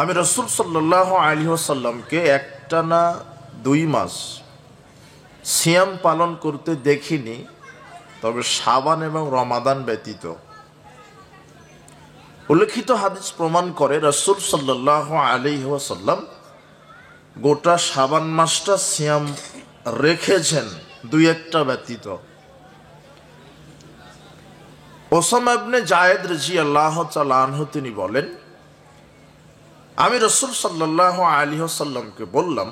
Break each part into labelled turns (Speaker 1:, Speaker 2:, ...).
Speaker 1: আমি রাসূল সাল্লাল্লাহু আলাইহি ওয়াসাল্লামকে একটানা 2 মাস সিয়াম পালন করতে দেখিনি, তবে শাবান এবং রমাদান ব্যতীত। উল্লেখিত হাদিস প্রমাণ করে রাসূল সাল্লাল্লাহু আলাইহি ওয়াসাল্লাম গোটা শাবান মাসটা সিয়াম রেখেছেন, 2-1টা ব্যতীত। ওসামা ইবনে জায়েদ রাদিয়াল্লাহু তাআলা আনহু তিনি বলেন, আমি রাসূল সাল্লাল্লাহু আলাইহি ওয়াসাল্লামকে বললাম,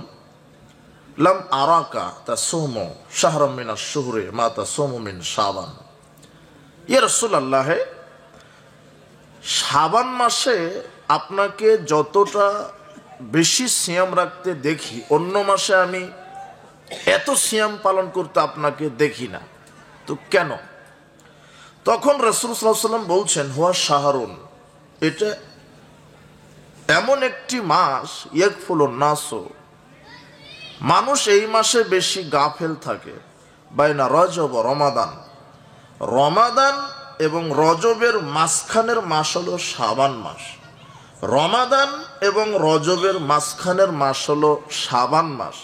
Speaker 1: লাম আরাকা তাসুমু শাহরাম মিনাশ শুহরি মা তাসুমু মিন শাবান। ইয়া রাসূলুল্লাহ, শাবান মাসে আপনাকে যতটা বেশি সিয়াম রাখতে দেখি, অন্য মাসে আমি এত সিয়াম পালন করতে আপনাকে দেখি না, তো কেন? তখন রাসূল সাল্লাল্লাহু আলাইহি ওয়াসাল্লাম বলছেন, হুয়া শাহরুন, এটা এমন একটি মাস, ইয়াগফুলুন নাসু, মানুষ এই মাসে বেশি গাফেল থাকে, বাইনা রজব রমাদান, রমাদান এবং রজবের মাঝখানের মাস হলো শাবান মাস। রমাদান এবং রজবের মাঝখানের মাস হলো শাবান মাস।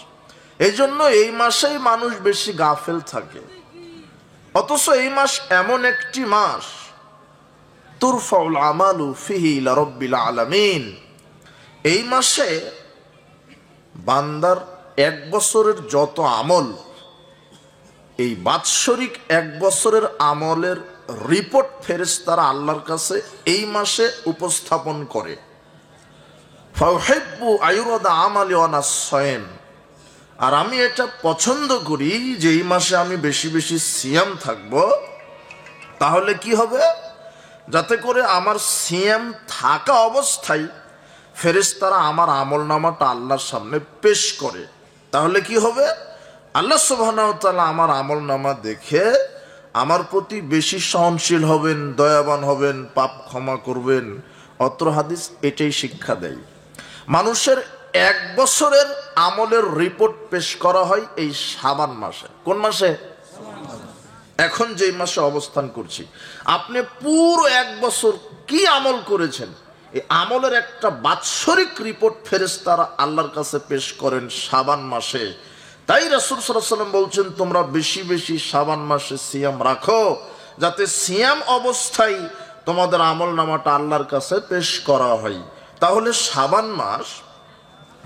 Speaker 1: এই জন্য এই মাসেই মানুষ বেশি গাফেল থাকে। অথচ এই মাস এমন একটি মাস, তুরফাউল আমালু ফিহি ইলা রাব্বিল আলামিন, এই মাসে বান্দার 1 বছরের যত আমল, এই বাৎসরিক 1 বছরের আমলের রিপোর্ট ফেরেশতারা আল্লাহর কাছে এই মাসে উপস্থাপন করে। ফাউহিব্বু আয়ুরাদা আমালি ওয়ানা সায়েম, আর আমি এটা পছন্দ করি যে এই মাসে আমি বেশি বেশি সিয়াম থাকব। তাহলে কি হবে? যাতে করে আমার সিয়াম থাকা অবস্থায় ফেরেশতারা আমার আমল নামাটা আল্লাহর সামনে পেশ করে। তাহলে কি হবে? আল্লাহ সুবহানাহু ওয়া তাআলা আমার আমল নামা দেখে আমার প্রতি বেশি সহনশীল হবেন, দয়াবান হবেন, পাপ ক্ষমা করবেন। অত্র হাদিস এটাই শিক্ষা দেয়। মানুষের 1 বছরের আমলের রিপোর্ট পেশ করা হয় এই শাবান মাসে। কোন মাসে? এখন যেই মাসে অবস্থান করছি, আপনি পুরো 1 বছর কি আমল করেছেন, এই আমলের একটা বাৎসরিক রিপোর্ট ফেরেশতারা আল্লাহর কাছে পেশ করেন শাবান মাসে। তাই রাসূল সাল্লাল্লাহু আলাইহি ওয়াসাল্লাম বলছেন, তোমরা বেশি বেশি শাবান মাসে সিয়াম রাখো, যাতে সিয়াম অবস্থায় তোমাদের আমল নামাটা আল্লাহর কাছে পেশ করা হয়। তাহলে শাবান মাস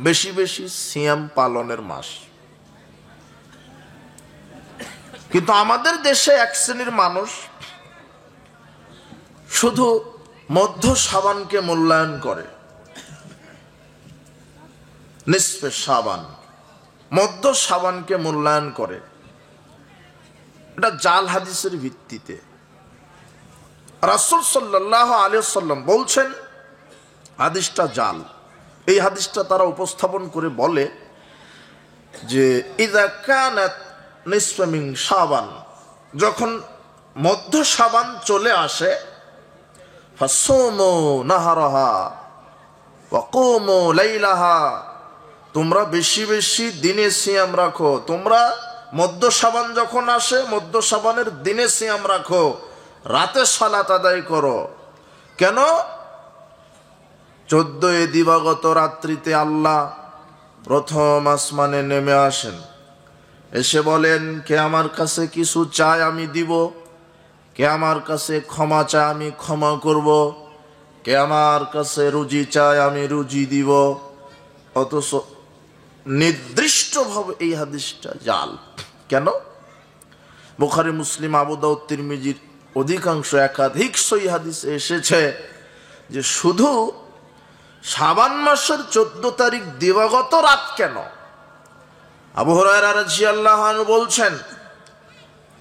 Speaker 1: বেশি বেশি সিয়াম পালনের মাস। কিন্তু আমাদের দেশে এক শ্রেণীর মানুষ শুধু মধ্য শাবানকে মূল্যায়ন করে, নিসফে শাবান, মধ্য শাবানকে মূল্যায়ন করে। এটা জাল হাদিসের ভিত্তিতে। রাসূল সাল্লাল্লাহু আলাইহি ওয়াসাল্লাম বলছেন হাদিসটা জাল। এই হাদিসটা তারা উপস্থাপন করে বলে যে ইযা কানাত নিসফু মিন শাবান, যখন মধ্য শাবান চলে আসে, ফাসুমু নাহারাহা ওয়া কুমু লাইলাহা, তোমরা বেশি বেশি দিনে সিয়াম রাখো। তোমরা মধ্য শাবান যখন আসে, মধ্য শাবানের দিনে সিয়াম রাখো, রাতে সালাত আদায় করো। কেন? 14 দিবাগত রাত্রিতে আল্লাহ প্রথম আসমানে নেমে আসেন, এসে বলেন, কে আমার কাছে কিছু চায় আমি দিব, কে আমার কাছে ক্ষমা চায় আমি ক্ষমা করব, কে আমার কাছে রুজি চায় আমি রুজি দিব। অথচ নির্দিষ্টভাবে এই হাদিসটা জাল। কেন? বুখারী, মুসলিম, আবু দাউদ, তিরমিজির অধিকাংশ একাধিক সহিহ হাদিসে এসেছে যে শুধু শাবান মাসের 14 তারিখ দিবাগত রাত কেন। আবু হুরায়রা রাদিয়াল্লাহু আনহু বলছেন,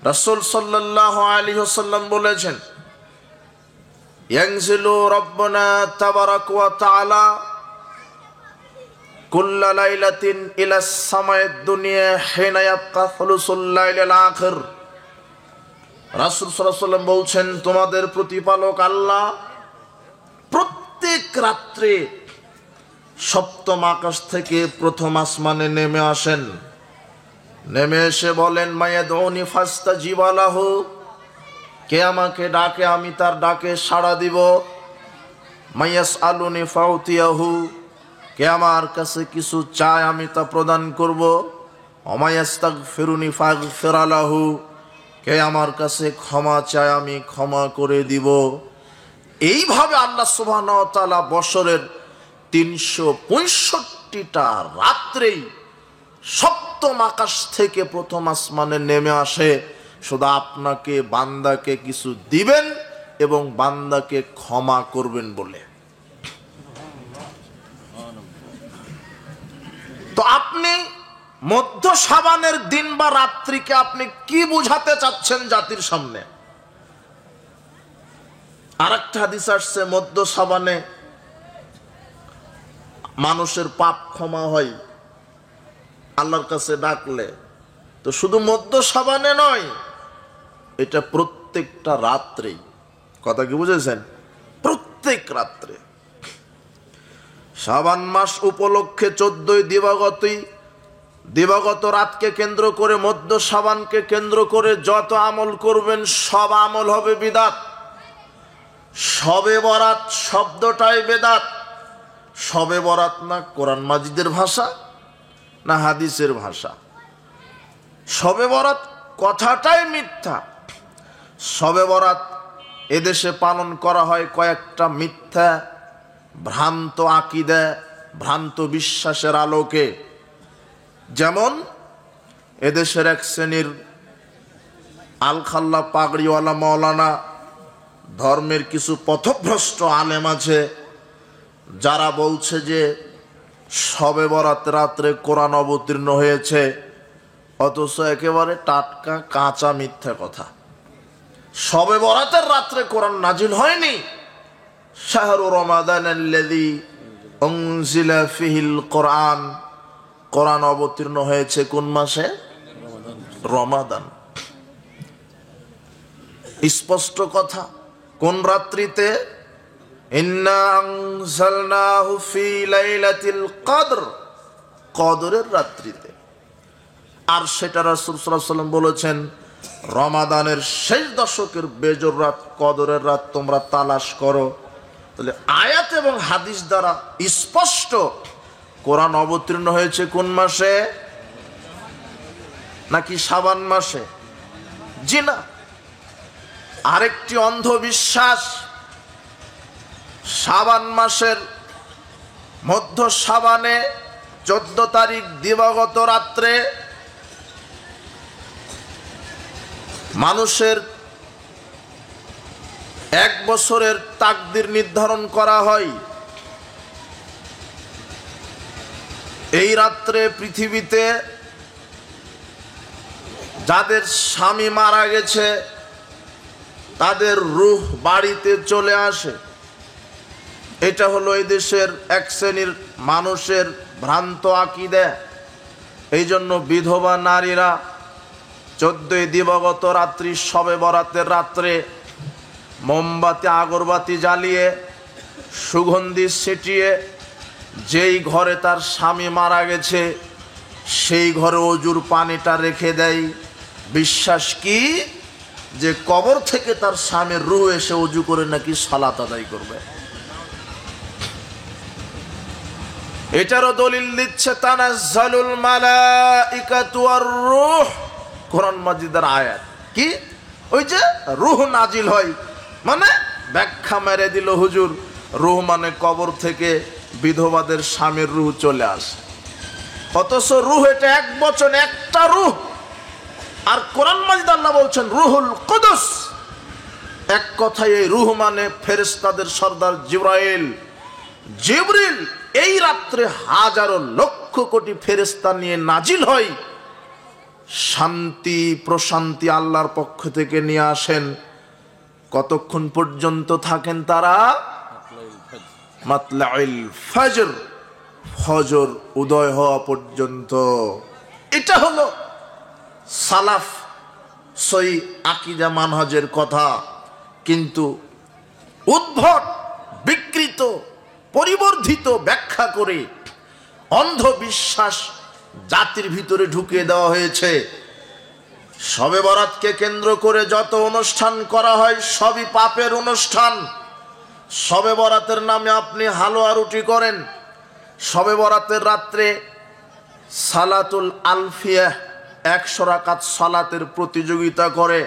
Speaker 1: রাসূল সাল্লাল্লাহু আলাইহি ওয়াসাল্লাম বলেছেন, ইয়ানজিলু রাব্বুনা তাবারাকা ওয়া তাআলা কুল্লা লাইলাতিন ইলাস সামাইদ দুনিয়া হিনা ইয়াবকা সুলুসুল লাইলিল আখির। রাসূল সাল্লাল্লাহু আলাইহি ওয়াসাল্লাম বলছেন, তোমাদের প্রতিপালক আল্লাহ প্রত্যেক রাত্রে সপ্তম আকাশ থেকে প্রথম আসমানে নেমে আসেন। নেমে এসে বলেন, মায়াদউনি ফাস্তাজিবা লাহু, কে আমাকে ডাকে আমি তার ডাকে সাড়া দিব। মাইয়াসআলুনি ফাউতিয়াহু, কে আমার কাছে কিছু চায় আমি তা প্রদান করব। অমায়াস্তাগফিরুনি ফাগফির লাহু, কে আমার কাছে ক্ষমা চায় আমি ক্ষমা করে দিব। এইভাবে আল্লাহ সুবহানাহু ওয়া তাআলা বছরের 365টা রাত্রেই সপ্তম আকাশ থেকে প্রথম আসমানে নেমে আসে, শুধু আপনাকে বান্দাকে কিছু দিবেন এবং বান্দাকে ক্ষমা করবেন বলে। তো আপনি মধ্য শাবানের দিন বা রাত্রিকে আপনি কি বুঝাতে চাচ্ছেন জাতির সামনে? আরেকটা হাদিস আসছে মধ্য শাবানে মানুষের পাপ ক্ষমা হয় আল্লাহর কাছে ডাকলে। তো শুধু মধ্য শাবানে নয়, এটা প্রত্যেকটা রাত্রেই। কথা কি বুঝেছেন? প্রত্যেক রাত্রে। শাবান মাস উপলক্ষে 14ই দিবাগত রাতকে কেন্দ্র করে, মধ্য শাবানকে কেন্দ্র করে যত আমল করবেন সব আমল হবে বিদাত। শবে বরাত শব্দটাই বেদাত। শবে বরাত না কোরআন মাজিদের ভাষা না হাদিসের ভাষা। শবে বরাত কথাটাই মিথ্যা। শবে বরাত এদেশে পালন করা হয় কয়েকটা মিথ্যা ভ্রান্ত আকীদা, ভ্রান্ত বিশ্বাসের আলোকে। যেমন এদেশের এক শ্রেণীর আলখাল্লা পাগড়িওয়ালা মাওলানা, ধর্মের কিছু পথভ্রষ্ট আলেম আছে যারা বলছে যে শবে বরাত রাত্রে কোরআন অবতীর্ণ হয়েছে, অথচ একেবারে টাটকা কাঁচা মিথ্যা কথা। শবে বরাতের রাত্রে কোরআন নাজিল হয়নি। শাহরু রমাদানাল্লাযী উনজিলা ফিহিল কোরআন, কোরআন অবতীর্ণ হয়েছে কোন মাসে? রমাদান। স্পষ্ট কথা। কোন রাত্রিতে? ইন্না আনজালনাহু ফি লাইলাতিল কদর, কদরের রাত্রিতে। আর সেটা রাসূল সাল্লাল্লাহু আলাইহি ওয়াসাল্লাম বলেছেন রমাদানের শেষ দশকের বেজর রাত, কদরের রাত তোমরা তালাশ করো। তাহলে আয়াত এবং হাদিস দ্বারা স্পষ্ট কোরআন অবতীর্ণ হয়েছে কোন মাসে? নাকি শাবান মাসে? জি না। আরেকটি অন্ধবিশ্বাস, শাবান মাসের মধ্য শাবানে 14 তারিখ দিবাগত রাত্রে মানুষের 1 বছরের তাকদির নির্ধারণ করা হয়। এই রাত্রে পৃথিবীতে যাদের স্বামী মারা গেছে তাদের রূহ বাড়িতে চলে আসে। এটা হলো এই দেশের এক শ্রেণীর মানুষের ভ্রান্ত আকীদা। এই জন্য বিধবা নারীরা 14ই দিবাগত রাত্রি শবে বরাতের রাত্রে মোমবাতি আগরবাতি জ্বালিয়ে সুগন্ধি ছিটিয়ে যেই ঘরে তার স্বামী মারা গেছে সেই ঘরে অজুর পানিটা রেখে দেয়। বিশ্বাস কি? যে কবর থেকে তার স্বামীর রূহ এসে অজু করে নাকি সালাত আদায় করবে। এটারও দলিল দিচ্ছে তানাজ্জালুল মালাইকাতু ওয়ার রূহ, কোরআন মাজিদের আয়াত। কি? ওই যে রূহ নাজিল হয়, মানে ব্যাখ্যা মেরে দিল হুজুর, রূহ মানে কবর থেকে বিধবাদের স্বামীর রূহ চলে আসে। অথচ রূহ এটা এক বচন, একটা রূহ। আর কোরআন মাজিদ আল্লাহ বলছেন রুহুল কুদুস। এক কথায় এই রূহ মানে ফেরেশতাদের সর্দার জিবরাইল। জিবরিল এই রাত্রে হাজারো লক্ষ কোটি ফেরেশতা নিয়ে নাজিল হয়, শান্তি প্রশান্তি আল্লাহর পক্ষ থেকে নিয়ে আসেন। কতক্ষণ পর্যন্ত থাকেন তারা? মাতলাইল ফজর, ফজর উদয় হওয়া পর্যন্ত। এটা হলো সালাফ সহি আকীদা মানহাজের কথা। কিন্তু উদ্ভট, বিকৃত, পরিবর্ধিত ব্যাখ্যা করে অন্ধবিশ্বাস জাতির ভিতরে ঢুকিয়ে দেওয়া হয়েছে। শবে বরাতকে কেন্দ্র করে যত অনুষ্ঠান করা হয় সবই পাপের অনুষ্ঠান। শবে বরাতের নামে আপনি হালুয়া রুটি করেন, শবে বরাতের রাত্রে সালাতুল আলফিয়া 100 রাকাত সালাতের প্রতিযোগিতা করে।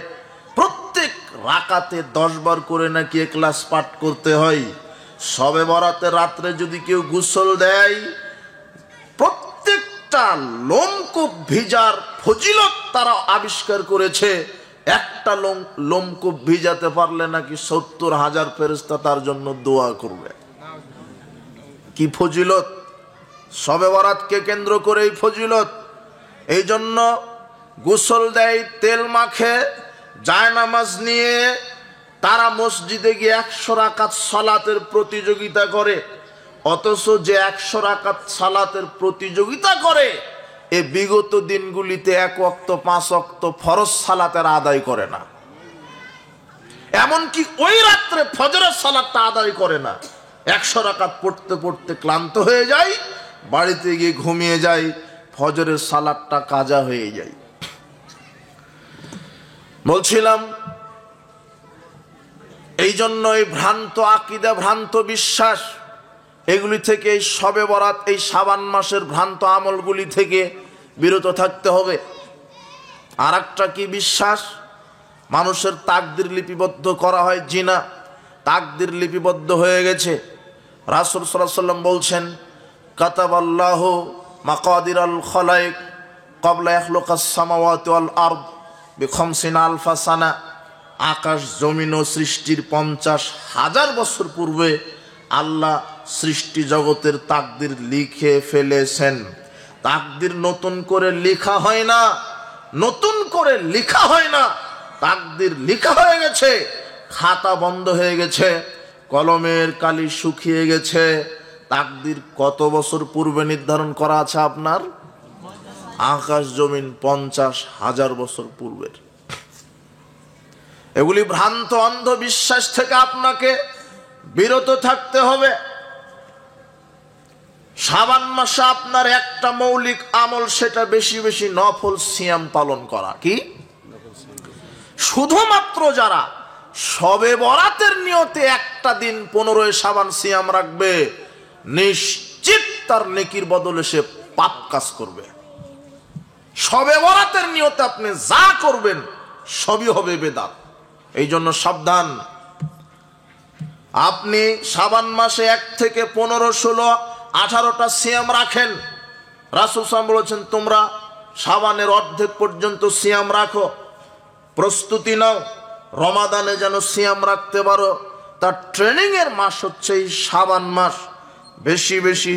Speaker 1: প্রত্যেক রাকাতে 10 বার করে নাকি ইখলাস পাঠ করতে হয়। শবে বরাতের রাত্রে যদি কেউ গোসল দেয়, প্রত্যেকটা লোমকূপ ভিজার ফজিলত তারা আবিষ্কার করেছে। একটা লোমকূপ ভিজাতে পারলে নাকি 70,000 ফেরেশতা তার জন্য দোয়া করবে। কি ফজিলত! শবে বরাতকে কেন্দ্র করে এই ফজিলত। এই জন্য গোসল দেয়, তেল মাখে, জায়নামাজ নিয়ে তারা মসজিদে গিয়ে 100 রাকাত সালাতের প্রতিযোগিতা করে। অথচ যে 100 রাকাত সালাতের প্রতিযোগিতা করে, এ বিগত দিনগুলিতে 1 ওয়াক্ত 5 ওয়াক্ত ফরজ সালাতের আদায় করে না। এমনকি ওই রাত্রে ফজরের সালাতটা আদায় করে না। 100 রাকাত পড়তে পড়তে ক্লান্ত হয়ে যায়, বাড়িতে গিয়ে ঘুমিয়ে যায়, ফজরের সালাতটা কাজা হয়ে যায়। বলছিলাম এই জন্য এই ভ্রান্ত আকীদা, ভ্রান্ত বিশ্বাস, এগুলি থেকে, এই শবে বরাত, এই শাবান মাসের ভ্রান্ত আমলগুলি থেকে বিরত থাকতে হবে। আর একটা কি বিশ্বাস? মানুষের তাকদির লিপিবদ্ধ করা হয়। জিনা তাকদির লিপিবদ্ধ হয়ে গেছে। রাসূল সাল্লাল্লাহু আলাইহি ওয়াসাল্লাম বলছেন, কাতাবাল্লাহু মাকাদিরাল খালাইক ক্বাবলা ইয়াখলুকাস সামাওয়াতি ওয়াল আরদ বি50 আলফা সানা। আকাশ জমিন ও সৃষ্টির 50,000 বছর পূর্বে আল্লাহ সৃষ্টি জগতের তাকদির লিখে ফেলেছেন। তাকদির নতুন করে লেখা হয় না, নতুন করে লেখা হয় না। তাকদির লেখা হয়ে গেছে, খাতা বন্ধ হয়ে গেছে, কলমের কালি শুকিয়ে গেছে। তাকদির কত বছর পূর্বে নির্ধারণ করা আছে আপনার? আকাশ জমিন 50,000 বছর পূর্বের। এগুলি ভ্রান্ত অন্ধবিশ্বাস থেকে আপনাকে বিরত থাকতে হবে। শাবান মাসে আপনার একটা মৌলিক আমল, সেটা বেশি বেশি নফল সিয়াম পালন করা। কি? শুধুমাত্র যারা শবে বরাতের নিয়তে একটা দিন 15 শাবান সিয়াম রাখবে, নিশ্চিত তার নেকির বদলে সে পাপ কাজ করবে। শবে বরাতের নিয়তে আপনি যা করবেন সবই হবে বেদাত। এই জন্য সাবধান। আপনি শাবান মাসে 1 থেকে 15, 16, 18টা সিয়াম রাখেন। রাসূল সাল্লাল্লাহু আলাইহি ওয়াসাল্লাম বলেছেন, তোমরা শাবানের অর্ধেক পর্যন্ত সিয়াম রাখো, প্রস্তুতি নাও রমাদানে যেন সিয়াম রাখতে পারো। তার ট্রেনিং এর মাস হচ্ছে এই শাবান মাস। বেশি বেশি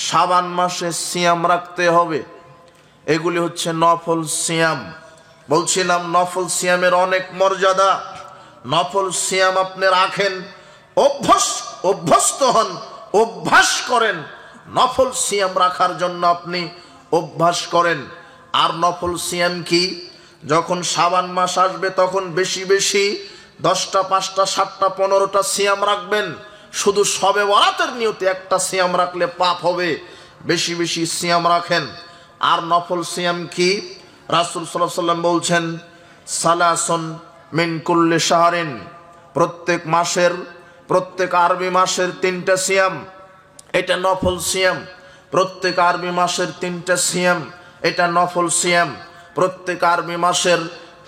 Speaker 1: শাবান মাসে সিয়াম রাখতে হবে। এগুলি হচ্ছে নফল সিয়াম। বলছিলাম নফল সিয়ামের অনেক মর্যাদা। নফল সিয়াম আপনি রাখেন, অভ্যস্ত হন, অভ্যাস করেন। নফল সিয়াম রাখার জন্য আপনি অভ্যাস করেন। আর নফল সিয়াম কি? যখন শাবান মাস আসবে তখন বেশি বেশি 10টা, 5টা, 7টা, 15টা সিয়াম রাখবেন। শুধু শবে বরাতের নিয়তে একটা সিয়াম রাখলে পাপ হবে। বেশি বেশি সিয়াম রাখেন। আর নফল সিয়াম কি? রাসূল সাল্লাল্লাহু আলাইহি ওয়াসাল্লাম বলছেন, সালাসুন মিন কুল্লি শাহরিন, প্রত্যেক মাসের, প্রত্যেক আরবি মাসের 3টা সিয়াম, এটা নফল সিয়াম। প্রত্যেক আরবি মাসের 3টা সিয়াম, এটা নফল সিয়াম। প্রত্যেক আরবি মাসের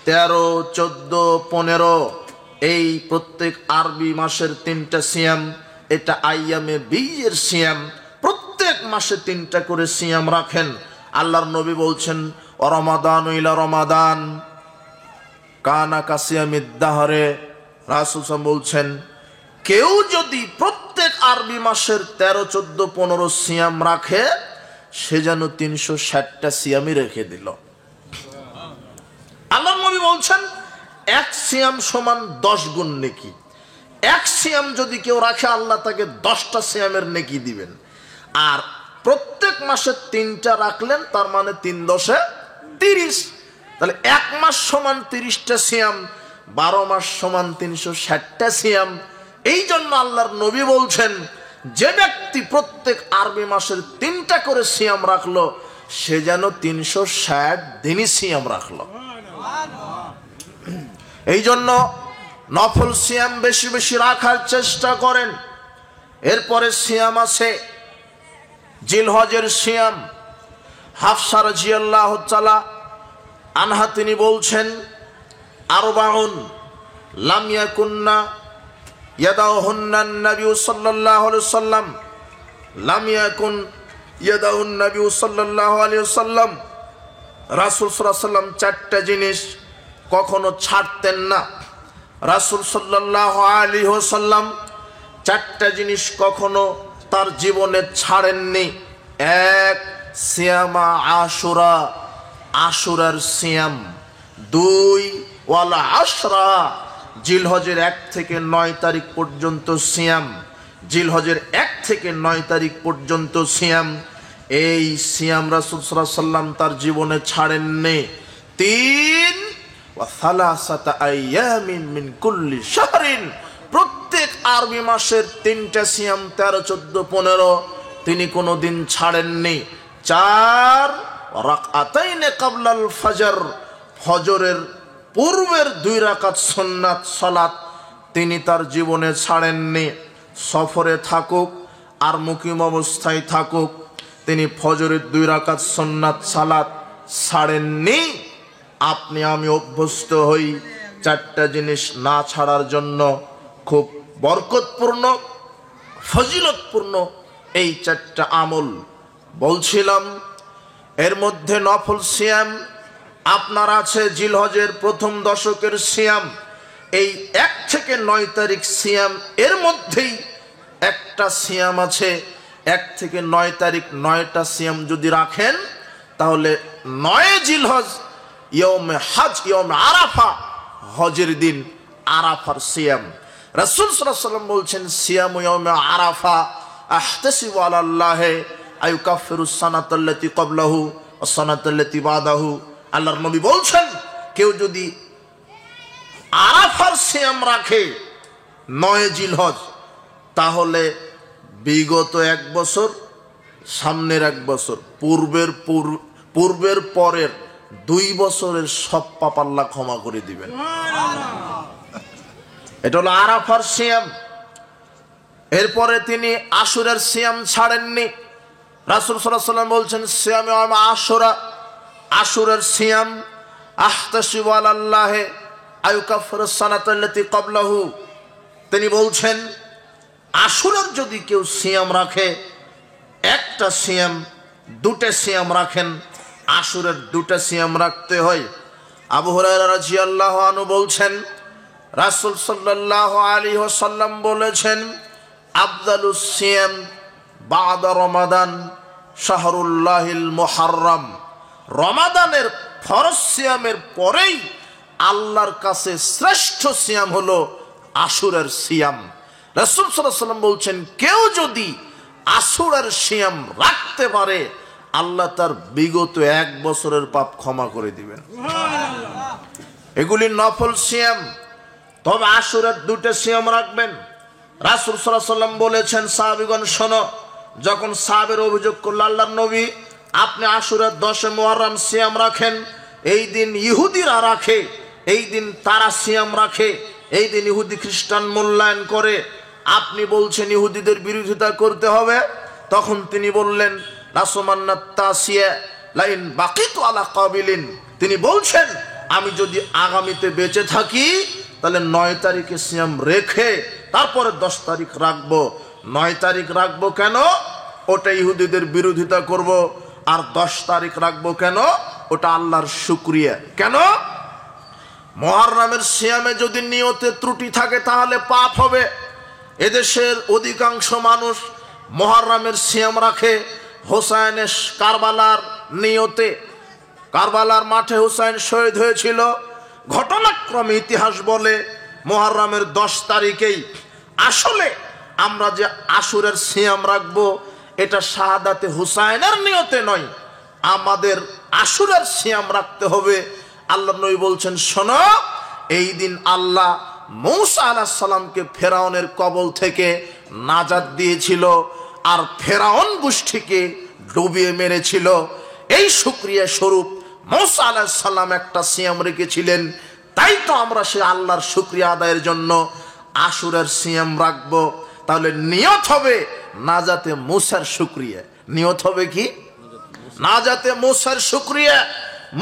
Speaker 1: 13, 14, 15, এই প্রত্যেক আরবি মাসের 3টা সিয়াম, এটা আইয়ামে বীজের সিয়াম। প্রত্যেক মাসে 3টা করে সিয়াম রাখেন। আল্লাহর নবী বলছেন, রমাদান ইলা রমাদান কানা কাসিয়ামিদ দাহরে। রাসূল বলছেন, কেউ যদি প্রত্যেক আরবি মাসের 13, 14, 15 সিয়াম রাখে, সে যেন 360টা সিয়ামই রেখে দিল। আল্লাহর নবী বলছেন, 1 সিয়াম সমান 10 গুণ নেকি। 1 সিয়াম যদি কেউ রাখে, আল্লাহ তাকে 10টা সিয়ামের নেকি দিবেন। আর প্রত্যেক মাসে 3টা রাখলেন, তার মানে 3 × 10 = 30। তাহলে 1 মাস সমান 30টা সিয়াম, 12 মাস সমান 360টা সিয়াম। এই জন্য আল্লাহর নবী বলছেন, যে ব্যক্তি প্রত্যেক আরবি মাসের 3টা করে সিয়াম রাখলো, সে যেন 360 দিনই সিয়াম রাখলো। এই জন্য নফল সিয়াম বেশি বেশি রাখার চেষ্টা করেন। এরপরে সিয়াম আছে জিলহজের সিয়াম। হাফসা রাদিয়াল্লাহু তাআলা আনহা তিনি বলছেন, আরবাউন লাম ইয়াকুন্না ইয়াদাউহুন্না নবী সাল্লাল্লাহু আলাইহি ওয়াসাল্লাম, লাম ইয়াকুন ইয়াদাউন নবী সাল্লাল্লাহু আলাইহি ওয়াসাল্লাম, রাসূল সাল্লাল্লাহু আলাইহি ওয়াসাল্লাম চারটা জিনিস কখনো ছাড়তেন না। রাসূল সাল্লাল্লাহু আলাইহি ওয়াসাল্লাম চারটা জিনিস কখনো তার জীবনে ছাড়েননি। এক, সিয়ামা আশুরা, আশুরার সিয়াম। দুই, ওয়ালা আশরা, জিলহজের 1 থেকে 9 তারিখ পর্যন্ত সিয়াম। জিলহজের 1 থেকে 9 তারিখ পর্যন্ত সিয়াম। এই সিয়াম রাসূল সাল্লাল্লাহু আলাইহি ওয়াসাল্লাম তার জীবনে ছাড়েননি। তিন, ওয়া সালাসাতা আইয়ামিন মিন কুল্লি শাহরিন, প্রত্যেক আরবি মাসের 3টা সিয়াম 13, 14, 15 তিনি কোনোদিন ছাড়েননি। চার, রাকআতাইনে ক্বাবলাল ফজর, ফজরের পূর্বের 2 রাকাত সুন্নাত সালাত তিনি তার জীবনে ছাড়েননি। সফরে থাকুক আর মুকিম অবস্থায় থাকুক, তিনি ফজরের 2 রাকাত সুন্নাত সালাত ছাড়েননি। আপনি আমি অভ্যস্ত হই 4টা জিনিস না ছাড়ার জন্য। খুব বরকতপূর্ণ, ফজিলতপূর্ণ এই 4টা আমল বলছিলাম। এর মধ্যে নফল সিয়াম আপনার আছে জিলহজের প্রথম দশকের সিয়াম, এই 1 থেকে 9 তারিখ সিয়াম। এর মধ্যেই একটা সিয়াম আছে 1 থেকে 9 তারিখ, 9টা সিয়াম যদি রাখেন তাহলে 9 জিলহজ ইয়মে হজ, ইয়মে আরাফা, হজের দিন আরাফার সিয়াম। রাসূল সাল্লাল্লাহু আলাইহি ওয়াসাল্লাম বলছেন, সিয়াম ইয়মে আরাফা আহতাসিবু আলাল্লাহি আইয়ুকাফিরুস সানাতাল্লাতী ক্বাবলাহু ওয়াস সানাতাল্লাতী বাদাহু। আল্লাহর নবী বলছেন, কেউ যদি আরাফার সিয়াম রাখে 9 জিলহজ, তাহলে বিগত 1 বছর, সামনের 1 বছর, পূর্বের পরের 2 বছরের সব পাপ আল্লাহ ক্ষমা করে দিবেন। এটা হলো আরাফার সিয়াম। এরপরে তিনি আশুরার সিয়াম ছাড়েননি। রাসূল সাল্লাল্লাহু আলাইহি ওয়াসাল্লাম বলছেন, সিয়াম আশুরা, আশুরার সিয়াম আহতাসিবু আলাল্লাহি আইয়ুকাফিরুস সানাতাল্লাতী ক্বাবলাহু। তিনি বলছেন, আশুরার যদি কেউ সিয়াম রাখে, একটা সিয়াম, 2টা সিয়াম রাখেন, আশুরার 2টা সিয়াম রাখতে হয়। আবু হুরায়রা রাদিয়াল্লাহু আনহু বলছেন, রাসূল সাল্লাল্লাহু আলাইহি ওয়াসাল্লাম বলেছেন, আফদালুস সিয়াম বাদা রমাদান শাহরুল্লাহিল মুহাররম, রমাদানের ফরজ সিয়ামের পরেই আল্লাহর কাছে শ্রেষ্ঠ সিয়াম হলো আশুরার সিয়াম। রাসূল সাল্লাল্লাহু আলাইহি ওয়াসাল্লাম বলছেন, কেউ যদি আশুরার সিয়াম রাখতে পারে, আল্লাহ তার বিগত 1 বছরের পাপ ক্ষমা করে দিবেন। এগুলি নফল সিয়াম। তবে আশুরার 2টা সিয়াম রাখবেন। রাসূল সাল্লাল্লাহু আলাইহি ওয়াসাল্লাম বলেছেন, সাহাবীগণ শোনো, যখন সাহাবের অভিযোগ করল, আল্লাহর নবী আপনি আশুরার 10 মুহররম সিয়াম রাখেন, এই দিন ইহুদিরা রাখে, এই দিন তারা সিয়াম রাখে, এই দিন ইহুদি খ্রিস্টান মূল্যায়ন করে, আপনি বলছেন ইহুদিদের বিরোধিতা করতে হবে। তখন তিনি বললেন, রাসুমান্নাত তাসিয়া লাইন বাকিতু আলা কাবিলিন, তিনি বলছেন আমি যদি আগামীতে বেঁচে থাকি তাহলে 9 তারিখে সিয়াম রেখে তারপরে 10 তারিখ রাখবো। 9 তারিখ রাখবো কেন? ওটা ইহুদিদের বিরোধিতা করব। আর 10 তারিখ রাখবো কেন? ওটা আল্লাহর শুকরিয়া। কেন? মুহররমের সিয়ামে যদি নিয়তে ত্রুটি থাকে তাহলে পাপ হবে। এদেশের অধিকাংশ মানুষ মুহররমের সিয়াম রাখে হোসাইনের কারবালার নিয়তে। কারবালার মাঠে হোসাইন শহীদ হয়েছিল, ঘটনাক্রমে ইতিহাস বলে মুহররমের 10 তারিখেই। আসলে আমরা যে আশুরের সিয়াম রাখবো এটা শাহাদাতে হুসাইনের নিয়তে নয়, আমাদের আশুরের সিয়াম রাখতে হবে। আল্লাহ নবী বলছেন, শোনো, এই দিন আল্লাহ মূসা আলাইহিস সালামকে ফেরাউনের কবল থেকে নাজাত দিয়েছিল আর ফেরাউন গোষ্ঠীকে ডুবিয়ে মেরেছিল। এই শুকরিয়া স্বরূপ মূসা আলাইহিস সালাম একটা সিয়াম রেখেছিলেন। তাই তো আমরা সে আল্লাহর শুকরিয়া আদায়ের জন্য আশুরার সিয়াম রাখবো। তাহলে নিয়ত হবে নাজাতে মূসার শুকরিয়া, নিয়ত হবে কি না যাতে মুসার শুকরিয়া।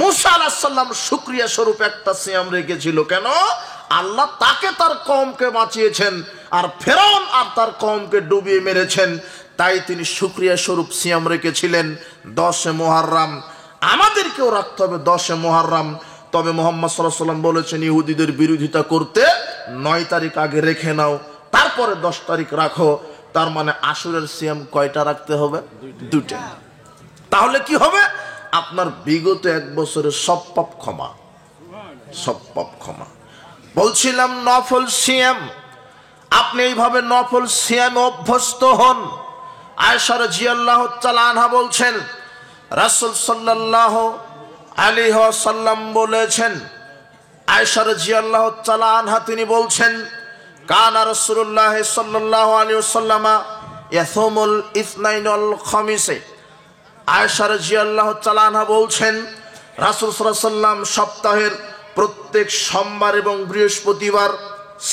Speaker 1: মুসা আলাইহিস সালাম শুকরিয়া স্বরূপ একটা সিয়াম রেখেছিল। কেন? আল্লাহ তাকে তার কওমকে বাঁচিয়েছেন, আর ফেরাউন আর তার কওমকে ডুবিয়ে মেরেছেন, তাই তিনি শুকরিয়া স্বরূপ সিয়াম রেখেছিলেন 10 মুহররম। আমাদেরকেও রাখতে হবে 10 মুহররম। তবে মুহাম্মদ সাল্লাল্লাহু আলাইহি ওয়াসাল্লাম বলেছেন ইহুদিদের বিরোধিতা করতে 9 তারিখ আগে রেখে নাও, তারপরে 10 তারিখ রাখো। তার মানে আশুরের সিয়াম কয়টা রাখতে হবে? 2টা। তাহলে কি হবে? আপনার বিগত 1 বছরের সব পাপ ক্ষমা, সব পাপ ক্ষমা। বলছিলাম নফল সিয়াম, আপনি এইভাবে নফল সিয়ামে অভ্যস্ত হন। আয়েশা রাদিয়াল্লাহু তাআলা আনহা বলছেন রাসূল সাল্লাল্লাহু আলাইহি ওয়াসাল্লাম বলেছেন, আয়েশা রাদিয়াল্লাহু তাআলা আনহা তিনি বলছেন কানা রাসূলুল্লাহ সাল্লাল্লাহু আলাইহি ওয়াসাল্লাম ইয়াসুমুল ইসনাইন ওয়াল খামিসে। আয়েশা রাদিয়াল্লাহু তাআলা আনহা বলছেন রাসূল সাল্লাল্লাহু আলাইহি ওয়াসাল্লাম সপ্তাহের প্রত্যেক সোমবার এবং বৃহস্পতিবার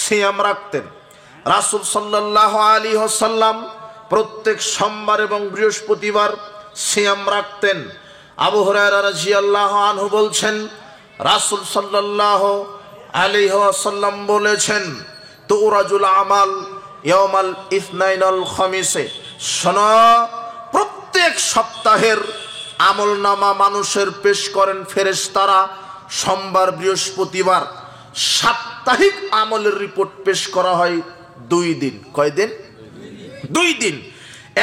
Speaker 1: সিয়াম রাখতেন। রাসূল সাল্লাল্লাহু আলাইহি ওয়াসাল্লাম প্রত্যেক সোমবার এবং বৃহস্পতিবার সিয়াম রাখতেন। আবু হুরায়রা রাদিয়াল্লাহু আনহু বলছেন রাসূল সাল্লাল্লাহু আলাইহি ওয়াসাল্লাম বলেছেন তুরাজুল আমাল ইয়াউমাল ইসনাইন ওয়াল খামিসে। শোনো, প্রত্যেক সপ্তাহের আমলনামা মানুষের পেশ করেন ফেরেশতারা সোমবার বৃহস্পতিবার। সাপ্তাহিক আমলের রিপোর্ট পেশ করা হয় 2 দিন। কয় দিন? 2 দিন।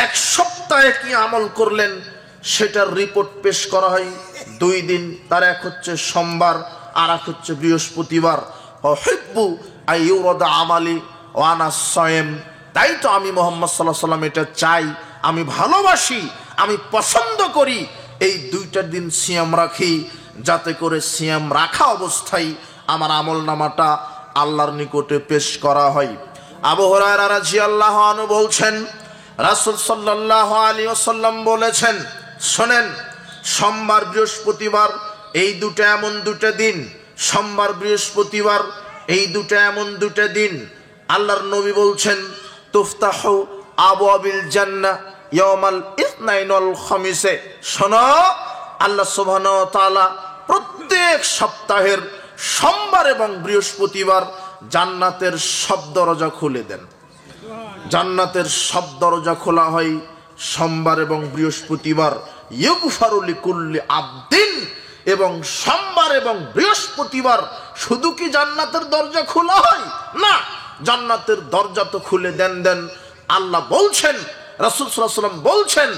Speaker 1: 1 সপ্তাহে কি আমল করলেন সেটার রিপোর্ট পেশ করা হয় 2 দিন। তার এক হচ্ছে সোমবার, আর এক হচ্ছে বৃহস্পতিবার। উহিব্বু আইয়ুরাদা আমালি ওয়া আনা সায়েম। তাই তো আমি মুহাম্মদ সাল্লাল্লাহু আলাইহি ওয়াসাল্লাম এটা চাই, আমি ভালোবাসি, আমি পছন্দ করি এই 2টা দিন সিয়াম রাখি, যাতে করে সিয়াম রাখা অবস্থায় আমার আমলনামাটা আল্লাহর নিকটে পেশ করা হয়। আবু হুরায়রা রাদিয়াল্লাহু আনহু বলছেন রাসূল সাল্লাল্লাহু আলাইহি ওয়াসাল্লাম বলেছেন, শোনেন, সোমবার বৃহস্পতিবার এই 2টা এমন 2টা দিন, সোমবার বৃহস্পতিবার এই 2টা এমন 2টা দিন। আল্লাহর নবী বলছেন তুফতাহু আবওয়াবিল জান্নাহ ইয়াউমাল ইসনাইন ওয়াল খামিসে। শোনো, আল্লাহ সুবহানাহু ওয়া তাআলা প্রত্যেক সপ্তাহের সোমবার এবং বৃহস্পতিবার জান্নাতের সব দরজা খুলে দেন। জান্নাতের সব দরজা খোলা হয় সোমবার এবং বৃহস্পতিবার। ইগফারু লিকুল্লি আবদিন। এবং সোমবার এবং বৃহস্পতিবার শুধু কি জান্নাতের দরজা খোলা হয়? না, জান্নাতের দরজা তো খুলে দেন। আল্লাহ বলছেন, রাসূল সাল্লাল্লাহু আলাইহি ওয়াসাল্লাম বলছেন,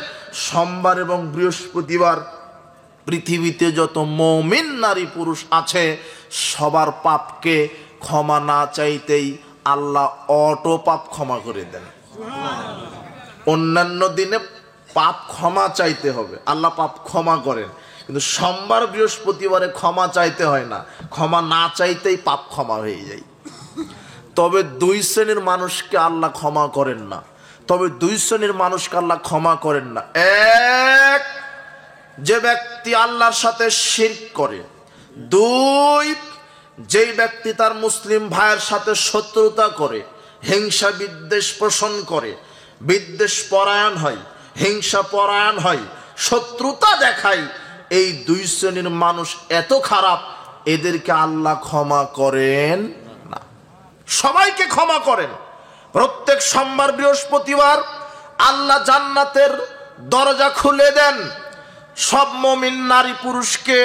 Speaker 1: সোমবার এবং বৃহস্পতিবার পৃথিবীতে যত মুমিন নারী পুরুষ আছে সবার পাপকে ক্ষমা না চাইতেই আল্লাহ অটো পাপ ক্ষমা করে দেন। অন্যান্য দিনে পাপ ক্ষমা চাইতে হবে, আল্লাহ পাপ ক্ষমা করেন, কিন্তু সোমবার বৃহস্পতিবারে ক্ষমা চাইতে হয় না, ক্ষমা না চাইতেই পাপ ক্ষমা হয়ে যায়। তবে 2 শ্রেণীর মানুষকে আল্লাহ ক্ষমা করেন না। তবে 2 শ্রেণীর মানুষকে আল্লাহ ক্ষমা করেন না। এক, যে ব্যক্তি আল্লাহর সাথে শিরক করে। 2, যেই ব্যক্তি তার মুসলিম ভাইয়ের সাথে শত্রুতা করে, হিংসা বিদ্বেষ পোষণ করে, বিদ্বেষ পরায়ণ হয়, হিংসা পরায়ণ হয়, শত্রুতা দেখায়। এই 2 শ্রেণীর মানুষ এত খারাপ, এদেরকে আল্লাহ ক্ষমা করেন না। সবাইকে ক্ষমা করেন। প্রত্যেক সোমবার বৃহস্পতিবার আল্লাহ জান্নাতের দরজা খুলে দেন। সব মুমিন নারী পুরুষকে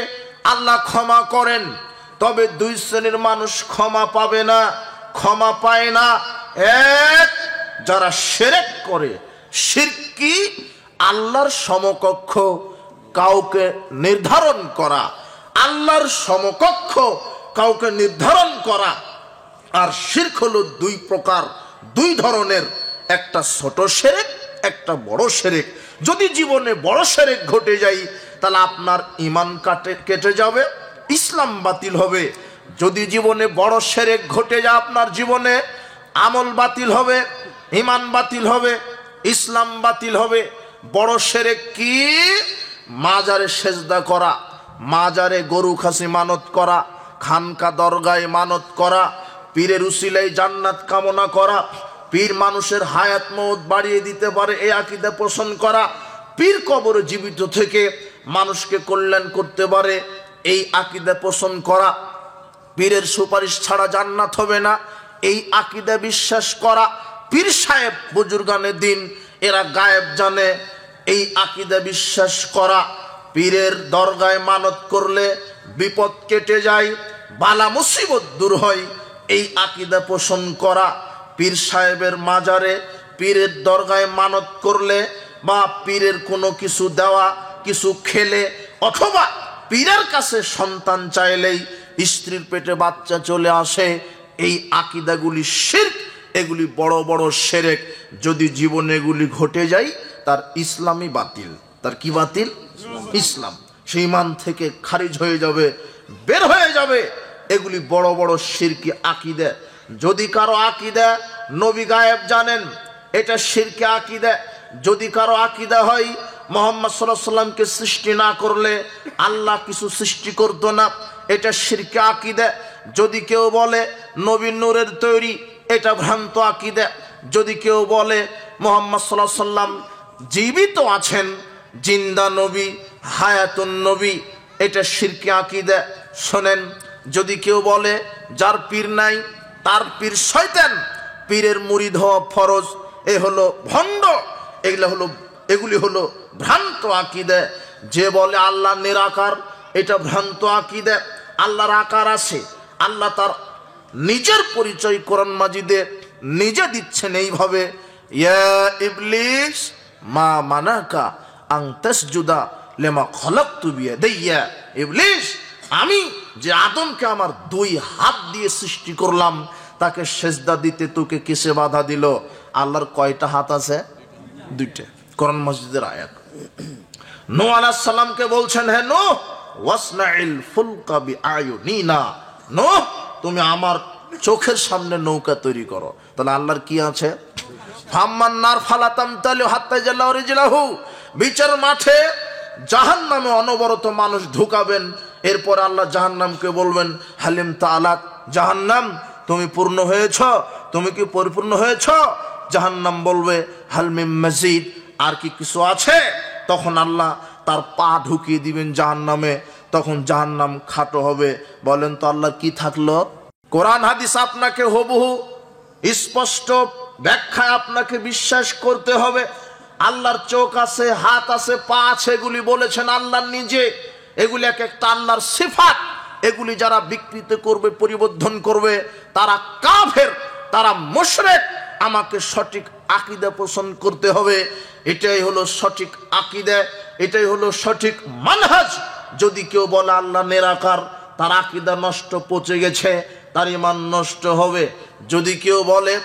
Speaker 1: আল্লাহ ক্ষমা করেন। তবে 2 শ্রেণীর মানুষ ক্ষমা পাবে না, ক্ষমা পায় না। এক, যারা শিরক করে। শিরক কি? আল্লাহর সমকক্ষ কাউকে নির্ধারণ করা, আল্লাহর সমকক্ষ কাউকে নির্ধারণ করা। আর শিরক হলো 2 প্রকার, 2 ধরনের। একটা ছোট শিরক, একটা বড় শিরক। যদি জীবনে বড় শিরক ঘটে যায় তাহলে আপনার ঈমান কেটে যাবে, ইসলাম বাতিল হবে। যদি জীবনে বড় শিরক ঘটে যায় আপনার জীবনে আমল বাতিল হবে, ঈমান বাতিল হবে, ইসলাম বাতিল হবে। বড় শিরক কি? মাজারে সেজদা করা, মাজারে গরু খাসি মানত করা, খানকা দরগায় মানত করা, পীরের উসিলায় জান্নাত কামনা করা, পীর মানুষের হায়াত মওত বাড়িয়ে দিতে পারে এই আকীদা পোষণ করা, পীর কবরে জীবিত থেকে মানুষকে কল্যাণ করতে পারে, এই আকীদা পোষণ করা। পীরের সুপারিশ ছাড়া জান্নাত হবে না, এই আকীদা বিশ্বাস করা। পীর সাহেব বুজুর্গানে দিন এরা গায়েব জানে, এই আকীদা বিশ্বাস করা। পীরের দরগায় মানত করলে বিপদ কেটে যায়, বালা মুসিবত দূর হয়, এই আকীদা পোষণ করা। পীর সাহেবের মাজারে পীরের দরগায় মানত করলে বা পীরের কোনো কিছু দেওয়া, কিছু খেলে, অথবা পীরের কাছে সন্তান চাইলেই স্ত্রীর পেটে বাচ্চা চলে আসে, এই আকীদাগুলি শিরক, এগুলি বড় বড় শিরক। যদি জীবনে এগুলি ঘটে যায় তার ইসলামই বাতিল। তার কি বাতিল? ইসলাম। সেই ঈমান থেকে খারিজ হয়ে যাবে, বের হয়ে যাবে। এগুলি বড় বড় শিরকি আকীদা। যদি কারো আকীদা নবী গায়েব জানেন, এটা শিরকি আকীদা। যদি কারো আকীদা হয় মুহাম্মদ সাল্লাল্লাহু আলাইহি সাল্লামকে সৃষ্টি না করলে আল্লাহ কিছু সৃষ্টি করতো না, এটা শিরকি আকীদা। যদি কেউ বলে নবী নূরের তৈরি, এটা ভ্রান্ত আকীদা। যদি কেউ বলে মুহাম্মদ সাল্লাল্লাহু আলাইহি সাল্লাম জীবিত আছেন, জিন্দা নবী, হায়াতুন নবী, এটা শিরকি আকীদা। শোনেন, যদি কেউ বলে যার পীর নাই তার পীর শয়তান, পীরের মুরিদ হওয়া ফরজ, এ হলো ভণ্ড। এগুলি হলো ভ্রান্ত আকীদা। যে বলে আল্লাহ নিরাকার, এটা ভ্রান্ত আকীদা। আল্লাহর আকার আছে, আল্লাহ তার নিজের পরিচয় কোরআন মাজিদে নিজে দিচ্ছেন এইভাবে, ইয়া ইবলিস মা মানাকা আন তাসজুদা লিমা খালাকতু বিয়াদাইয়া। ইবলিস, আমি যে আদমকে আমার 2 হাত দিয়ে সৃষ্টি করলাম, তাকে সেজদা দিতে তোকে কিসে বাধা দিল? আল্লাহর কয়টা হাত আছে? 2টা। কোরআন মাজিদের আয়াত। নূহ আলাইহিস সালামকে বলছেন, হে নূহ ওয়াসনাইল ফুলকা বিআয়ুনিনা, নূহ তুমি আমার চোখের সামনে নৌকা তৈরি করো। তাহলে আল্লাহর কি আছে? ফাম্মান্নার ফালাতামতালু হাত্তা জাল্লা রিজলাহু, বিচার মাঠে জাহান্নামে অনবরত মানুষ ঢুকাবেন। এরপর আল্লাহ জাহান্নামকে বলবেন, হালিম তাআলাক, জাহান্নাম তুমি পূর্ণ হয়েছ, তুমি কি পরিপূর্ণ হয়েছ? জাহান্নাম বলবে, হাল মিন মাজিদ, আর কি কিছু আছে? তখন আল্লাহ তার পা ঢুকিয়ে দিবেন জাহান্নামে, তখন জাহান্নাম খাটো হবে। বলেন তো আল্লাহ কি থাকলো? কোরআন হাদিস আপনাকে হুবহু স্পষ্ট ব্যাখ্যায় আপনাকে বিশ্বাস করতে হবে। আল্লাহর চোখ আছে, হাত আছে, পা আছে, এগুলি বলেছেন আল্লাহ নিজে। এগুলি এক একটা আল্লাহর সিফাত। এগুলি যারা বিকৃত করবে, পরিবর্তন করবে, তারা কাফের, তারা মুশরিক। আমাকে সঠিক আকীদা পোষণ করতে হবে। এটাই হলো সঠিক আকীদা, এটাই হলো সঠিক মানহাজ। যদি কেউ বলে আল্লাহ নিরাকার, তার আকীদা নষ্ট, পচে গেছে, তার ঈমান নষ্ট হবে। যদি কেউ বলে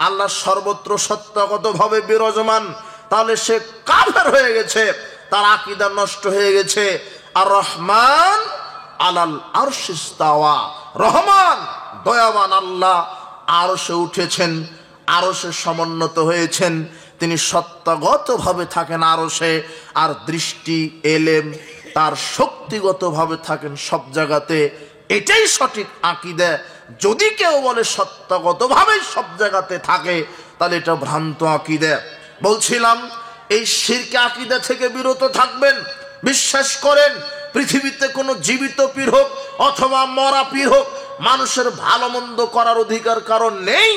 Speaker 1: আল্লাহ সর্বত্র সত্যগতভাবে বিরাজমান, তাহলে সে কাফের হয়ে গেছে, তার আকীদা নষ্ট হয়ে গেছে। আর রহমান আলাল আরশি ইস্তাওয়া, রহমান দয়াবান আল্লাহ আরশে উঠেছেন, আরশে সমুন্নত হয়েছেন, তিনি সত্যগতভাবে থাকেন আরশে। আর দৃষ্টি, এলেম তার শক্তিগতভাবে থাকেন সব জায়গাতে। এটাই সঠিক আকীদা। যদি কেউ বলে সত্যগতভাবে সব জায়গাতে থাকে, তাহলে এটা ভ্রান্ত আকীদা। বলছিলাম এই শিরকি আকীদা থেকে বিরত থাকবেন। বিশ্বাস করেন পৃথিবীতে কোনো জীবিত পীর হোক অথবা মরা পীর হোক, মানুষের ভালো মন্দ করার অধিকার কারণ নেই।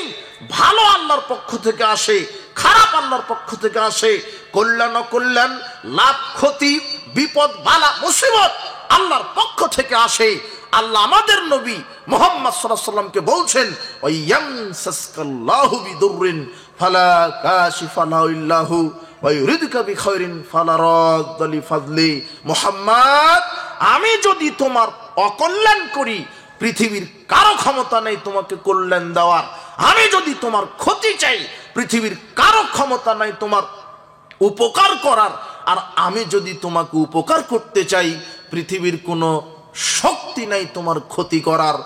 Speaker 1: ভালো আল্লাহর পক্ষ থেকে আসে, খারাপ আল্লাহর পক্ষ থেকে আসে। কল্যাণ অকল্যাণ, লাভ ক্ষতি, বিপদ বালা মুসিবত আল্লাহর পক্ষ থেকে আসে। আল্লাহ আমাদের নবী মুহাম্মদ সাল্লাল্লাহু আলাইহি সাল্লামকে বলছেন, ওয়ায়ামসাসকাল্লাহু বিদুররিন ফালা কাশিফা লাহু ইল্লাহু ওয়া ইউরিদুকা বিখাইরিন ফালা রাদ্দা লিফাদলি। মুহাম্মদ, আমি যদি তোমার অকল্যাণ করি, পৃথিবীর কারো ক্ষমতা নেই তোমাকে কল্যাণ দেওয়ার। আমি যদি তোমার ক্ষতি চাই, পৃথিবীর কারো ক্ষমতা নাই তোমার উপকার করার। আর আমি যদি তোমাকে উপকার করতে চাই, পৃথিবীর কোনো শক্তি নাই তোমার ক্ষতি করার।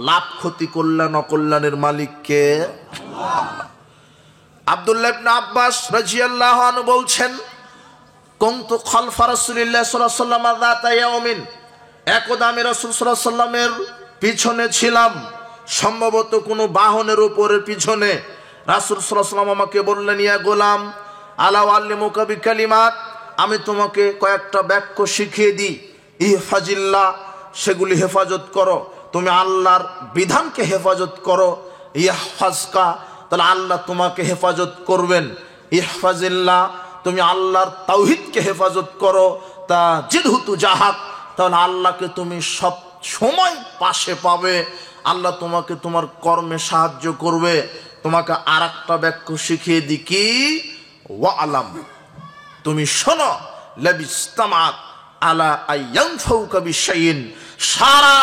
Speaker 1: লাভ ক্ষতি, কল্যাণ অকল্যাণের মালিক কে? আল্লাহ। আব্দুল্লাহ ইবনে আব্বাস রাদিয়াল্লাহু আনহু বলছেন, কুনতু খালফা রাসূলিল্লাহ সাল্লাল্লাহু আলাইহি ওয়াসাল্লাম যাতা ইয়াউমিন, একদা আমি রাসূল সাল্লাল্লাহু আলাইহি ওয়াসাল্লামের পিছনে ছিলাম, সম্ভবত কোনো বাহনের উপরের পিছনে। রাসূল সাল্লাল্লাহু আলাইহি ওয়াসাল্লাম আমাকে বললেন, ইয়া গোলাম আলা উআল্লিমুকা বিকালিমাত, আমি তোমাকে কয়েকটা বাক্য শিখিয়ে দিই, ইহফাজিল্লাহ, সেগুলি হেফাজত করো। তুমি আল্লাহর বিধানকে হেফাজত করো, ইয়াহফাজকা, তাহলে আল্লাহ তোমাকে হেফাজত করবেন। ইহফাজিল্লাহ, তুমি আল্লাহর তাওহীদকে হেফাজত করো, তা জিদহু জাহাক, তাহলে আল্লাহকে তুমি সব সময় পাশে পাবে, আল্লাহ তোমাকে তোমার কর্মে সাহায্য করবে। তোমাকে আর একটা বাক্য শিখিয়ে দিই, কি? ওয়ালাম, তুমি শোনো, লাবিস্তামাত আলা আইয়ানফাউকা বিশাইইন, সারা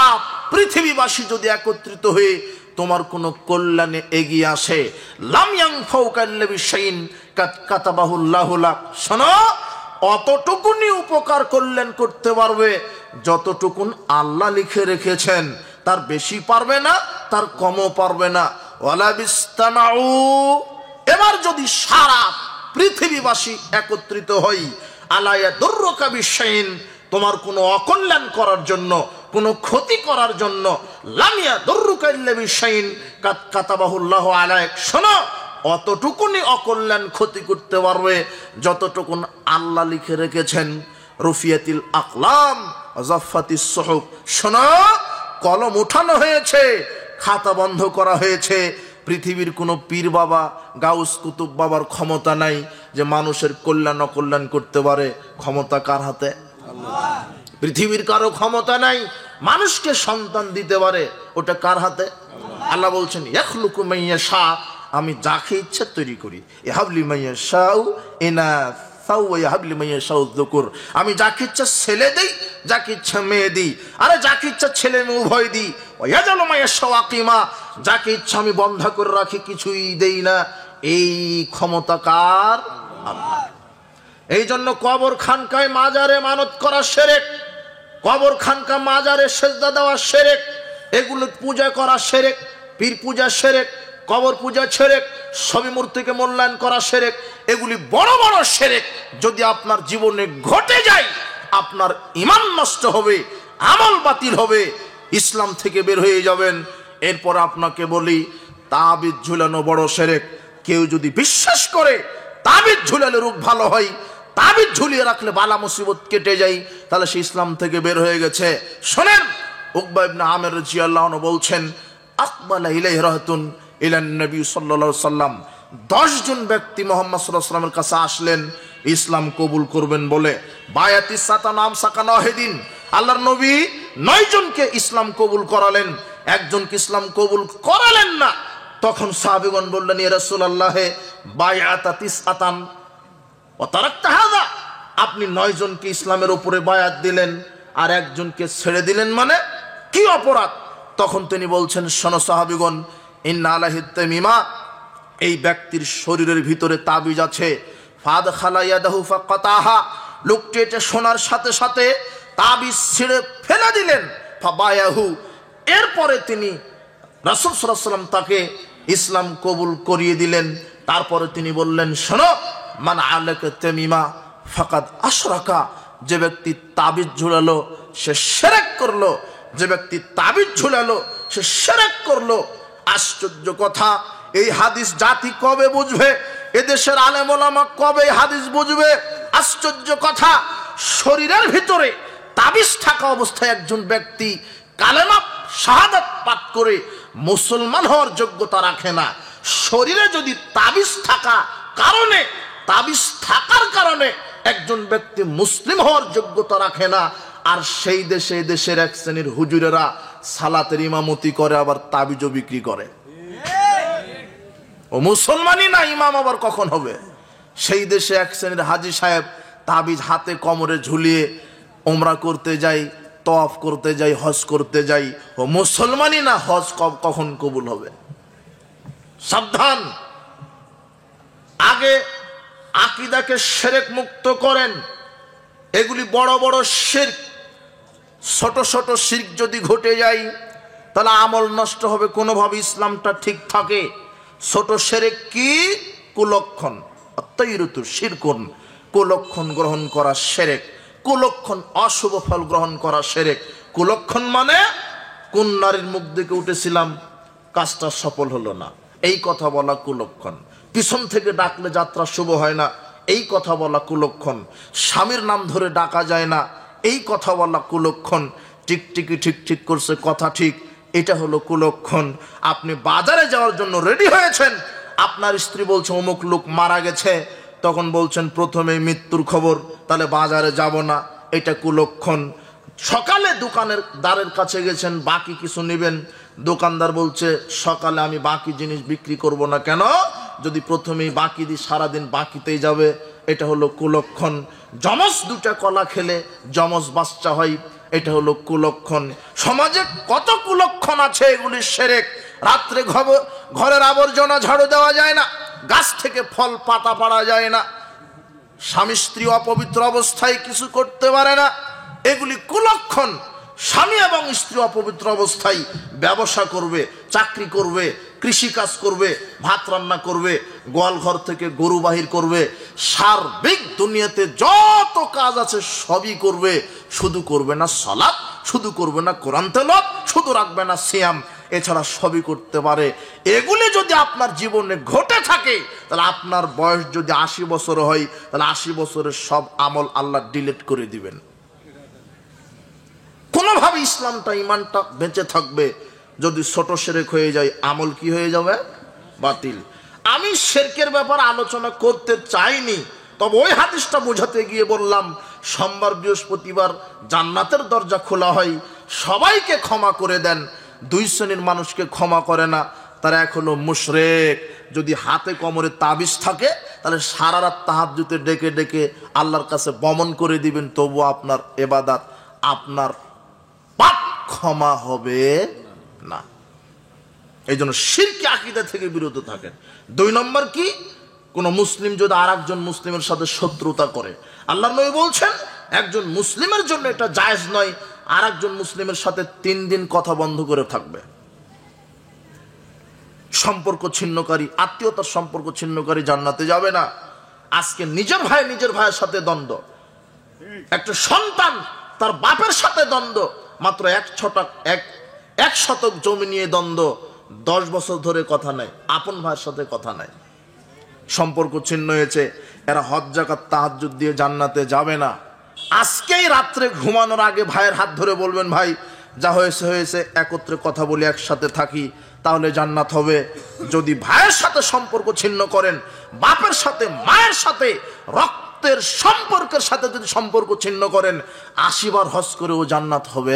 Speaker 1: পৃথিবীবাসী যদি একত্রিত হয়ে তোমার কোনো কল্যাণে এগিয়ে আসে, লাম ইয়ানফাউকা ইল্লা বিশাইইন কাদ কাতাবাহুল্লাহু লাক, শোনো, অতটুকুনি উপকার কল্যাণ করতে পারবে যতটুকুন আল্লাহ লিখে রেখেছেন, তার বেশি পারবে না, তার কমও পারবে না। ওয়ালা বিস্তামাউ, এবার যদি সারা পৃথিবীবাসী একত্রিত হই, আলা ইয়াদুররুকা বিশাইইন, তোমার কোনো অকল্যাণ করার জন্য, কোনো ক্ষতি করার জন্য, লাম ইয়াদুররুকা ইল্লা বিশাইইন কাদ কাতাবাহুল্লাহু আলাইক, শোনো, অতটুকুনি অকল্যাণ ক্ষতি করতে পারবে যতটুকুন আল্লাহ লিখে রেখেছেন। রুফিয়াতিল আকলাম জাফাতিস সুহুফ, শোনো, কলম উঠানো হয়েছে, খাতা বন্ধ করা হয়েছে। পৃথিবীর কোনো পীর বাবা, গাউস কুতুব বাবার ক্ষমতা নাই যে মানুষের কল্যাণ অকল্যাণ করতে পারে। ক্ষমতা কার হাতে? পৃথিবীর কারো ক্ষমতা নাই মানুষকে সন্তান দিতে পারে, ওটা কার হাতে? আল্লাহ বলছেন, ইয়াখলুকু মাইয়াশা, আমি যাকে ইচ্ছা তৈরি করি। ইহাবলি মাইয়াশাউ ইনাসা ওয়া ইয়াহাবলি মাইয়াশাউ যুকুর, আমি যাকে ইচ্ছা ছেলে দেই, যাকে ইচ্ছা মেয়ে দিই, আরে যাকে ইচ্ছা ছেলে মেয়ে উভয় দিই। ওয়া ইয়াজালু মাইয়াশাউ আকিমা, যাকে ইচ্ছা আমি বন্ধ করে রাখি, কিছুই দেই না। এই ক্ষমতা কার? আল্লাহ। এই জন্য কবর খানকায় মাজারে মানত করা শিরক, কবর খানকা মাজারে সেজদা দেওয়া শিরক, এগুলো পূজা করা শিরক, পীর পূজা শিরক, কবর পূজা শিরক, ছবি মূর্তিকে মূল্যায়ন করা শিরক, এগুলি বড় বড় শিরক। যদি আপনার জীবনে ঘটে যায়, আপনার ঈমান নষ্ট হবে, আমল বাতিল হবে, ইসলাম থেকে বের হয়ে যাবেন। এরপর আপনাকে বলি, তাবিজ ঝুলানো বড় শিরক। কেউ যদি বিশ্বাস করে তাবিজ ঝুলালে রোগ ভালো হয়, তাবিজ ঝুলিয়ে রাখলে বালা মুসিবত কেটে যায়, তাহলে সে ইসলাম থেকে বের হয়ে গেছে। শোনেন, উকবা ইবনে আমির রাদিয়াল্লাহু আনহু বলছেন, আকবালা ইলাইহি রাহতুন ইলান নবী সাল্লাল্লাহু আলাইহি সাল্লাম, 10 জন ব্যক্তি মুহাম্মদ সাল্লাল্লাহু আলাইহি সাল্লামের কাছে আসলেন ইসলাম কবুল করবেন বলে। বায়াতি সাতা নাম সাকানা হেদিন, আল্লাহর নবী 9 জনকে ইসলাম কবুল করালেন, একজনকে ইসলাম কবুল করালেন না। তখন সাহাবীগণ বললেন, ইয়া রাসূলুল্লাহ, বায়াতা তিসআতান ওয়া তারাকতা হাযা, আপনি 9 জনকে ইসলামের উপরে বায়াত দিলেন আর একজনকে ছেড়ে দিলেন, মানে কি অপরাধ? তখন তিনি বলছেন, শোনো সাহাবীগণ, ইন্না আলাইহি তামিমা, এই ব্যক্তির শরীরের ভিতরে তাবিজ আছে। ফাদ খালা ইয়াদাহু ফাকাতাহা, লোকটি এটা শোনার সাথে সাথে তাবিজ ছিঁড়ে ফেলে দিলেন। ফাবায়াহু, এরপরে তিনি রাসূল সাল্লাল্লাহু আলাইহি ওয়াসাল্লাম তাকে ইসলাম কবুল করিয়ে দিলেন। তারপরে তিনি বললেন, শোনো, মান আলাকা তামিমা ফাকাদ আশরাকা, যে ব্যক্তি তাবিজ ঝুলালো সে শিরক করলো, যে ব্যক্তি তাবিজ ঝুলালো সে শিরক করলো। আশ্চর্য কথা, এই হাদিস জাতি কবে বুঝবে? এদেশের আলেম ওলামা কবে হাদিস বুঝবে? আশ্চর্য কথা, শরীরের ভিতরে তাবিজ থাকা অবস্থায় একজন ব্যক্তি কালেমা শাহাদাত পাঠ করে মুসলমান হওয়ার যোগ্যতা রাখে না। শরীরে যদি তাবিজ থাকার কারণে একজন ব্যক্তি মুসলিম হওয়ার যোগ্যতা রাখে না, আর সেই দেশে দেশের এক শ্রেণীর হুজুরেরা সালাতের ইমামতি করে, আবার তাবিজও বিক্রি করে। ও মুসলমানই না, ইমাম আবার কখন হবে? সেই দেশে এক শ্রেণীর হাজী সাহেব তাবিজ হাতে কোমরে ঝুলিয়ে উমরা করতে যাই, তওয়াফ করতে যাই, হজ করতে যাই। ও মুসলমানই না, হজ কখন কবুল হবে? সাবধান, আগে আকীদাকে শিরক মুক্ত করেন। এগুলি বড় বড় শিরক, ছোট ছোট শিরক যদি ঘটে যায় তাহলে আমল নষ্ট হবে, কোনোভাবে ইসলামটা ঠিক থাকে। ছোট শিরক কি? কুলক্ষণ, আত্তাইরুতু শিরকুন, কুলক্ষণ গ্রহণ করা শিরক, কুলক্ষণ অশুভ ফল গ্রহণ করা শিরক। কুলক্ষণ মানে কোন নারীর মুখ দেখে উঠেছিলাম, কাজটা সফল হলো না, এই কথা বলা কুলক্ষণ। পিছন থেকে ডাকলে যাত্রা শুভ হয় না, এই কথা বলা কুলক্ষণ। স্বামীর নাম ধরে ডাকা যায় না, এই কথা বলা কুলক্ষণ। টিকটিকি ঠিক ঠিক করছে, কথা ঠিক, এটা হলো কুলক্ষণ। আপনি বাজারে যাওয়ার জন্য রেডি হয়েছেন, আপনার স্ত্রী বলছে অমুক লোক মারা গেছে, তখন বলছেন প্রথমেই মৃত্যুর খবর, তাহলে বাজারে যাব না, এটা কুলক্ষণ। সকালে দোকানের দ্বারের কাছে গেছেন, বাকি কিছু নেবেন, দোকানদার বলছে সকালে আমি বাকি জিনিস বিক্রি করব না। কেন? যদি প্রথমেই বাকি দিই সারাদিন বাকিতেই যাবে, এটা হলো কুলক্ষণ। যমজ দুটা কলা খেলে যমজ বাচ্চা হয়, এটা হলো কুলক্ষণ। সমাজে কত কুলক্ষণ আছে, এগুলি শিরক। রাত্রে ঘরের আবর্জনা ঝাড়ু দেওয়া যায় না, গাছ থেকে ফল পাতা পাড়া যায় না, স্বামী স্ত্রী অপবিত্র অবস্থায় কিছু করতে পারে না, এগুলি কুলক্ষণ। স্বামী এবং স্ত্রী অপবিত্র অবস্থায় ব্যবসা করবে, চাকরি করবে, কৃষি কাজ করবে, ভাত রান্না করবে, গোয়াল ঘর থেকে গরু বাহির করবে, সার্বিক দুনিয়াতে যত কাজ আছে সবই করবে, শুধু করবে না সালাত, শুধু করবে না কোরআন তেলাওয়াত, শুধু রাখবে না সিয়াম, এছাড়া সবই করতে পারে। এগুলি যদি আপনার জীবনে ঘটে থাকে, তাহলে আপনার বয়স যদি 80 বছর হয়, তাহলে 80 বছরের সব আমল আল্লাহ ডিলিট করে দিবেন। কোনোভাবে ইসলামটা, ইমানটা বেঁচে থাকবে। যদি ছোট শিরক হয়ে যায়, আমল কি হয়ে যাবে? বাতিল। আমি শিরকের ব্যাপারে আলোচনা করতে চাইনি, তবে ওই হাদিসটা বোঝাতে গিয়ে বললাম, সোমবার বৃহস্পতিবার জান্নাতের দরজা খোলা হয়, সবাইকে ক্ষমা করে দেন। 2 শ্রেণীর মানুষকে ক্ষমা করে না, তারা এক হলো মুশরিক। যদি হাতে কোমরে তাবিজ থাকে, তাহলে সারা রাত তাহাজ্জুদে ডেকে ডেকে আল্লাহর কাছে বমন করে দিবেন, তবু আপনার ইবাদত, আপনার পাপ ক্ষমা হবে না। এই জন্য শিরকি আকীদা থেকে বিরত থাকেন। 2 নম্বর কি? কোন মুসলিম যদি আর একজন মুসলিমের সাথে শত্রুতা করে, আল্লাহর নবী বলছেন একজন মুসলিমের জন্য এটা জায়েজ নয় আর একজন মুসলিমের সাথে 3 দিন কথা বন্ধ করে থাকবে। সম্পর্ক ছিন্নকারী, আত্মীয়তার সম্পর্ক ছিন্নকারী জান্নাতে যাবে না। আজকে নিজের ভাইয়ের সাথে দ্বন্দ্ব, একটা সন্তান তার বাপের সাথে দ্বন্দ্ব, মাত্র 1 শতক জমি নিয়ে দ্বন্দ্ব, 10 বছর ধরে কথা নাই, আপন ভাইয়ের সাথে কথা নাই, সম্পর্ক ছিন্ন হয়েছে। এরা হজ যাকাত তাহাজ্জুদ দিয়ে জান্নাতে যাবে না। আজকেই রাত্রে ঘুমানোর আগে ভাইয়ের হাত ধরে বলবেন, ভাই যা হয়েছে হয়েছে, একত্রে কথা বলি, একসাথে থাকি, তাহলে জান্নাত হবে। যদি ভাইয়ের সাথে সম্পর্ক ছিন্ন করেন, বাপের সাথে, মায়ের সাথে, রক্তের সম্পর্কের সাথে যদি সম্পর্ক ছিন্ন করেন, 80 বার হজ করেও জান্নাত হবে।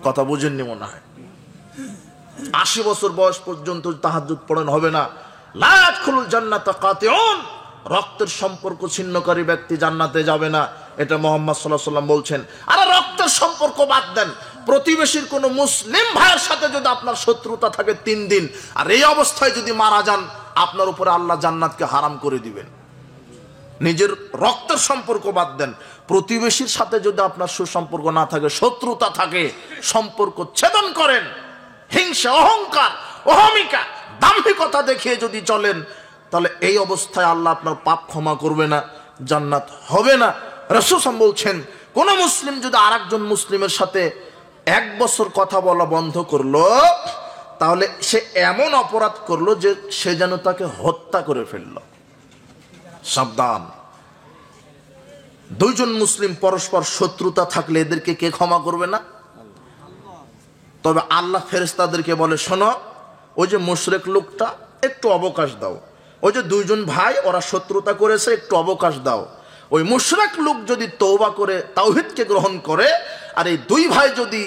Speaker 1: কথা বুঝেননি মনে হয়। 80 বছর বয়স পর্যন্ত তাহাজ্জুদ পড়েন, হবে না। লা ইয়াদখুলুল জান্নাতা কাতিউন, রক্তের সম্পর্ক ছিন্নকারী ব্যক্তি জান্নাতে যাবে না, এটা মুহাম্মদ সাল্লাল্লাহু আলাইহি ওয়াসাল্লাম বলছেন। আরে রক্তের সম্পর্ক বাদ দেন, প্রতিবেশীর কোন মুসলিম ভাইয়ের সাথে যদি আপনার শত্রুতা থাকে 3 দিন, আর এই অবস্থায় যদি মারা যান, আপনার উপরে আল্লাহ জান্নাতকে হারাম করে দিবেন। নিজের রক্তের সম্পর্ক বাদ দেন, প্রতিবেশীর সাথে যদি আপনার সুসম্পর্ক না থাকে, শত্রুতা থাকে, সম্পর্ক ছেদন করেন, হিংসা, অহংকার, অহমিকা, দাম্ভিকতা দেখিয়ে যদি চলেন, তাহলে এই অবস্থায় আল্লাহ আপনার পাপ ক্ষমা করবে না, জান্নাত হবে না। রাসূল সাল্লাল্লাহু আলাইহি ওয়াসাল্লাম বলছেন, কোন মুসলিম যদি আরেকজন মুসলিমের সাথে 1 বছর কথা বলা বন্ধ করলো, তাহলে সে এমন অপরাধ করলো যে সে যেন তাকে হত্যা করে ফেললো। সাবধান। 2 জন মুসলিম পরস্পর শত্রুতা থাকলে এদেরকে কে ক্ষমা করবে না? তবে আল্লাহ ফেরেশতাদেরকে বলে, শোনো, ওই যে মুশরিক লোকটা, একটু অবকাশ দাও। ওই যে 2 জন ভাই, ওরা শত্রুতা করেছে, একটু অবকাশ দাও। ওই মুশরিক লোক যদি তওবা করে তাওহীদকে গ্রহণ করে, আর এই 2 ভাই যদি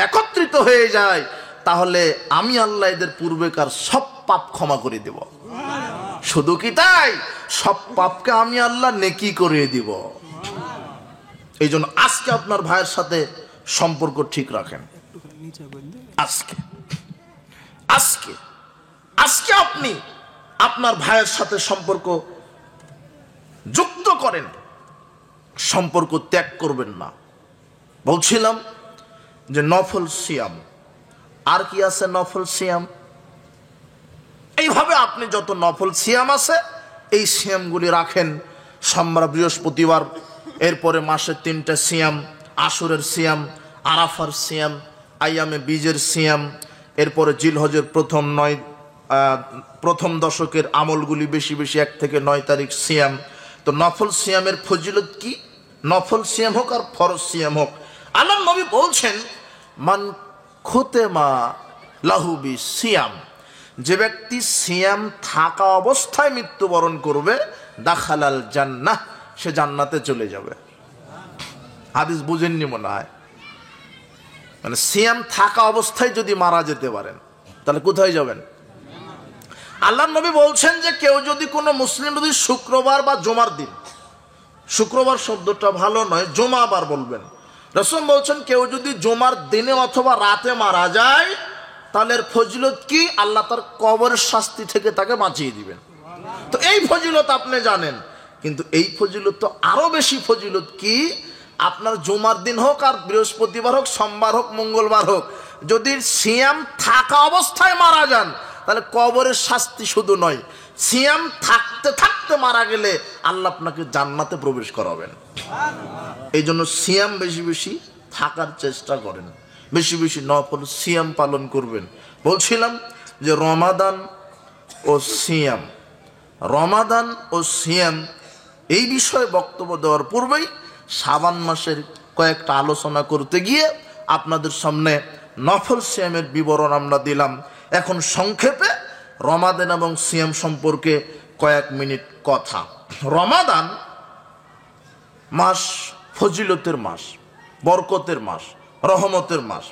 Speaker 1: একত্রিত হয়ে যায়, তাহলে আমি আল্লাহ এদের পূর্বেকার সব পাপ ক্ষমা করে দেব। শুধু কি তাই, সব পাপকে আমি আল্লাহ নেকি করে দিব। এই জন্য আজকে আপনার ভাইয়ের সাথে সম্পর্ক ঠিক রাখেন। আজকে আপনি আপনার ভাইয়ের সাথে সম্পর্ক যুক্ত করেন, সম্পর্ক ত্যাগ করবেন না। বলছিলাম যে নফল সিয়াম, আর কি আছে নফল সিয়াম? এইভাবে আপনি যত নফল সিয়াম আছে, এই সিয়ামগুলি রাখেন। সোমবার বৃহস্পতিবার, এরপরে মাসে 3টা সিয়াম, আশুরের সিয়াম, আরাফার সিয়াম, আইয়ামে বীজের সিয়াম, এরপরে জিলহজের প্রথম দশকের আমলগুলি বেশি বেশি 1 থেকে 9 তারিখ সিয়াম, তো নফল সিয়ামের ফজিলত কি? নফল সিয়াম হোক আর ফরজ সিয়াম হোক, আল্লাহ নবী বলছেন মান খুতেমা লাহুবি সিয়াম, যে ব্যক্তি সিয়াম থাকা অবস্থায় মৃত্যুবরণ করবে দাখালাল জান্নাহ, সে জান্নাতে চলে যাবে। হাদিস বুঝেননি মনে হয়? মানে সিয়াম থাকা অবস্থায় যদি মারা যেতে পারেন তাহলে কোথায় যাবেন? আল্লাহ নবী বলছেন যে কেউ যদি কোনো মুসলিম যদি শুক্রবার বা জুমার দিন, শুক্রবার শব্দটা ভালো নয়, জুমাবার বলবেন, রাসূল বলছেন কেউ যদি জুমার দিনে অথবা রাতে মারা যায় তাহলে এর ফজিলত কি? আল্লাহ তার কবরের শাস্তি থেকে তাকে বাঁচিয়ে দিবেন। তো এই ফজিলত আপনি জানেন, কিন্তু এই ফজিলত তো আরো বেশি ফজিলত কি? আপনার জুমার দিন হোক আর বৃহস্পতিবার হোক, সোমবার হোক, মঙ্গলবার হোক, যদি সিয়াম থাকা অবস্থায় মারা যান তাহলে কবরের শাস্তি শুধু নয়, সিয়াম থাকতে থাকতে মারা গেলে আল্লাহ আপনাকে জান্নাতে প্রবেশ করাবেন। এই জন্য সিয়াম বেশি বেশি থাকার চেষ্টা করেন, বেশি বেশি নফল সিয়াম পালন করবেন। বলছিলাম যে রমাদান ও সিয়াম, রমাদান ও সিয়াম এই বিষয়ে বক্তব্য দেওয়ার পূর্বেই শাবান মাসের কয়েকটা আলোচনা করতে গিয়ে আপনাদের সামনে নফল সিয়ামের বিবরণ আমরা দিলাম। এখন সংক্ষেপে রমাদান এবং সিয়াম সম্পর্কে কয়েক মিনিট কথা। রমাদান মাস ফজিলতের মাস, বরকতের মাস, রহমতের মাস।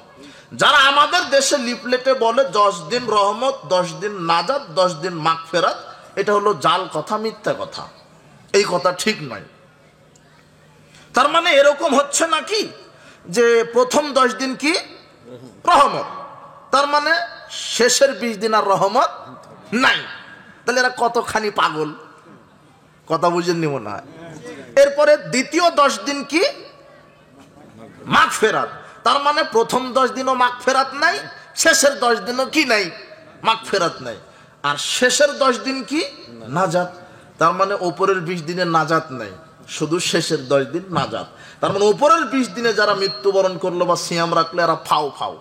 Speaker 1: যারা আমাদের দেশে লিফলেটে বলে 10 দিন রহমত, 10 দিন নাজাত, 10 দিন মাগফিরাত, এটা হলো জাল কথা, মিথ্যা কথা। এই কথা ঠিক নয়। তার মানে এরকম হচ্ছে নাকি যে প্রথম 10 দিন কি রহমত, তার মানে শেষের 20 দিন আর রহমত নাই? তাহলে এরা কতখানি পাগল, কথা বুঝেননি মনে হয়। এরপরে দ্বিতীয় 10 দিন কি মাগফিরাত, তার মানে প্রথম 10 দিনও মাগফিরাত নাই, শেষের 10 দিনও কি নাই, মাগফিরাত নাই। আর শেষের 10 দিন কি নাজাত, তার মানে উপরের 20 দিনে নাজাত নাই, শুধু শেষের 10 দিন নাজাত। তার মানে উপরের 20 দিনে যারা মৃত্যুবরণ করলো বা সিয়াম রাখলে এরা ফাও ফাও,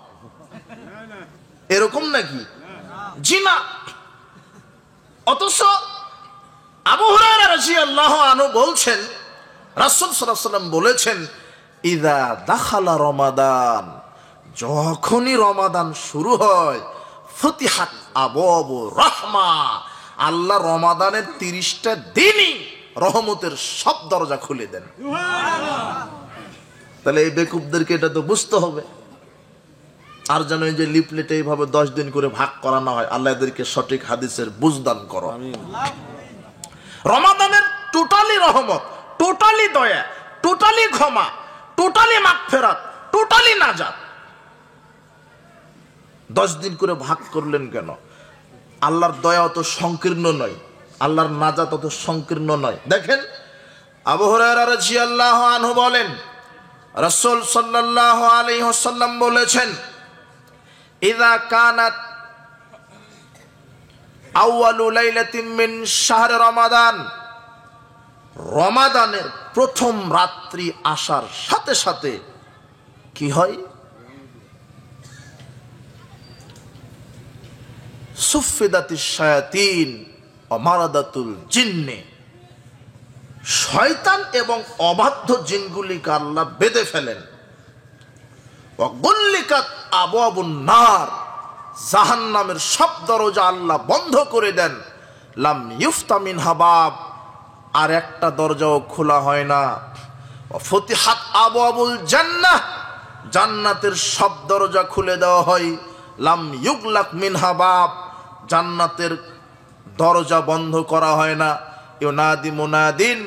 Speaker 1: এরকম নাকি? জি না। অথচ আবু হুরায়রা রাদিয়াল্লাহু আনহু বলছেন রাসূল সাল্লাল্লাহু আলাইহি ওয়াসাল্লাম বলেছেন ইদা দাখালা রমাদান, যখনই রমাদান শুরু হয়, ফুতিহাত আবওয়াবু রাহমা, আল্লাহ রমাদানের 30টা দিনই রহমতের সব দরজা খুলে দেন। তাহলে এই বেকুবদেরকে এটা তো বুঝতে হবে। আর যেন এই যে লিফলেটে এইভাবে 10 দিন করে ভাগ করা না হয়, আল্লাহ এদেরকে সঠিক হাদিসের বুঝদান করো। রমাদানের টোটালি রহমত, টোটালি দয়া, টোটালি ক্ষমা, টোটালি মাগফিরাত, টোটালি নাজাত। 10 দিন করে ভাগ করলেন কেন? আল্লাহর দয়া অত সংকীর্ণ নয়, আল্লাহর নাজাত অত সংকীর্ণ নয়। দেখেন আবু হুরায়রা রাদিয়াল্লাহু আনহু বলেন রাসূল সাল্লাল্লাহু আলাইহি ওয়াসাল্লাম বলেছেন ইযা কানাত আউয়ালু লাইলাতিন মিন শাহরি রমাদান, রমাদানের প্রথম রাত্রি আসার সাথে সাথে কি হয়? সুফিদাতিশ শায়াতিন ওয়া মারাদাতুল জিন্নে, শয়তান এবং অবাধ্য জিনগুলিকে আল্লাহ বেঁধে ফেলেন। ওয়া গুল্লিকাত আবওয়াবুন নার, জাহান্নামের সব দরজা আল্লাহ বন্ধ করে দেন। লাম ইউফতা মিনহা বাব, আর একটা দরজাও খোলা হয় না। ওয়া ফুতিহাত আবওয়াবুল জান্নাহ, জান্নাতের সব দরজা খুলে দেওয়া হয়। লাম ইউগলাক মিনহা বাব, জান্নাতের দরজা বন্ধ করা হয় না। ইউনাদি মুনাদিন,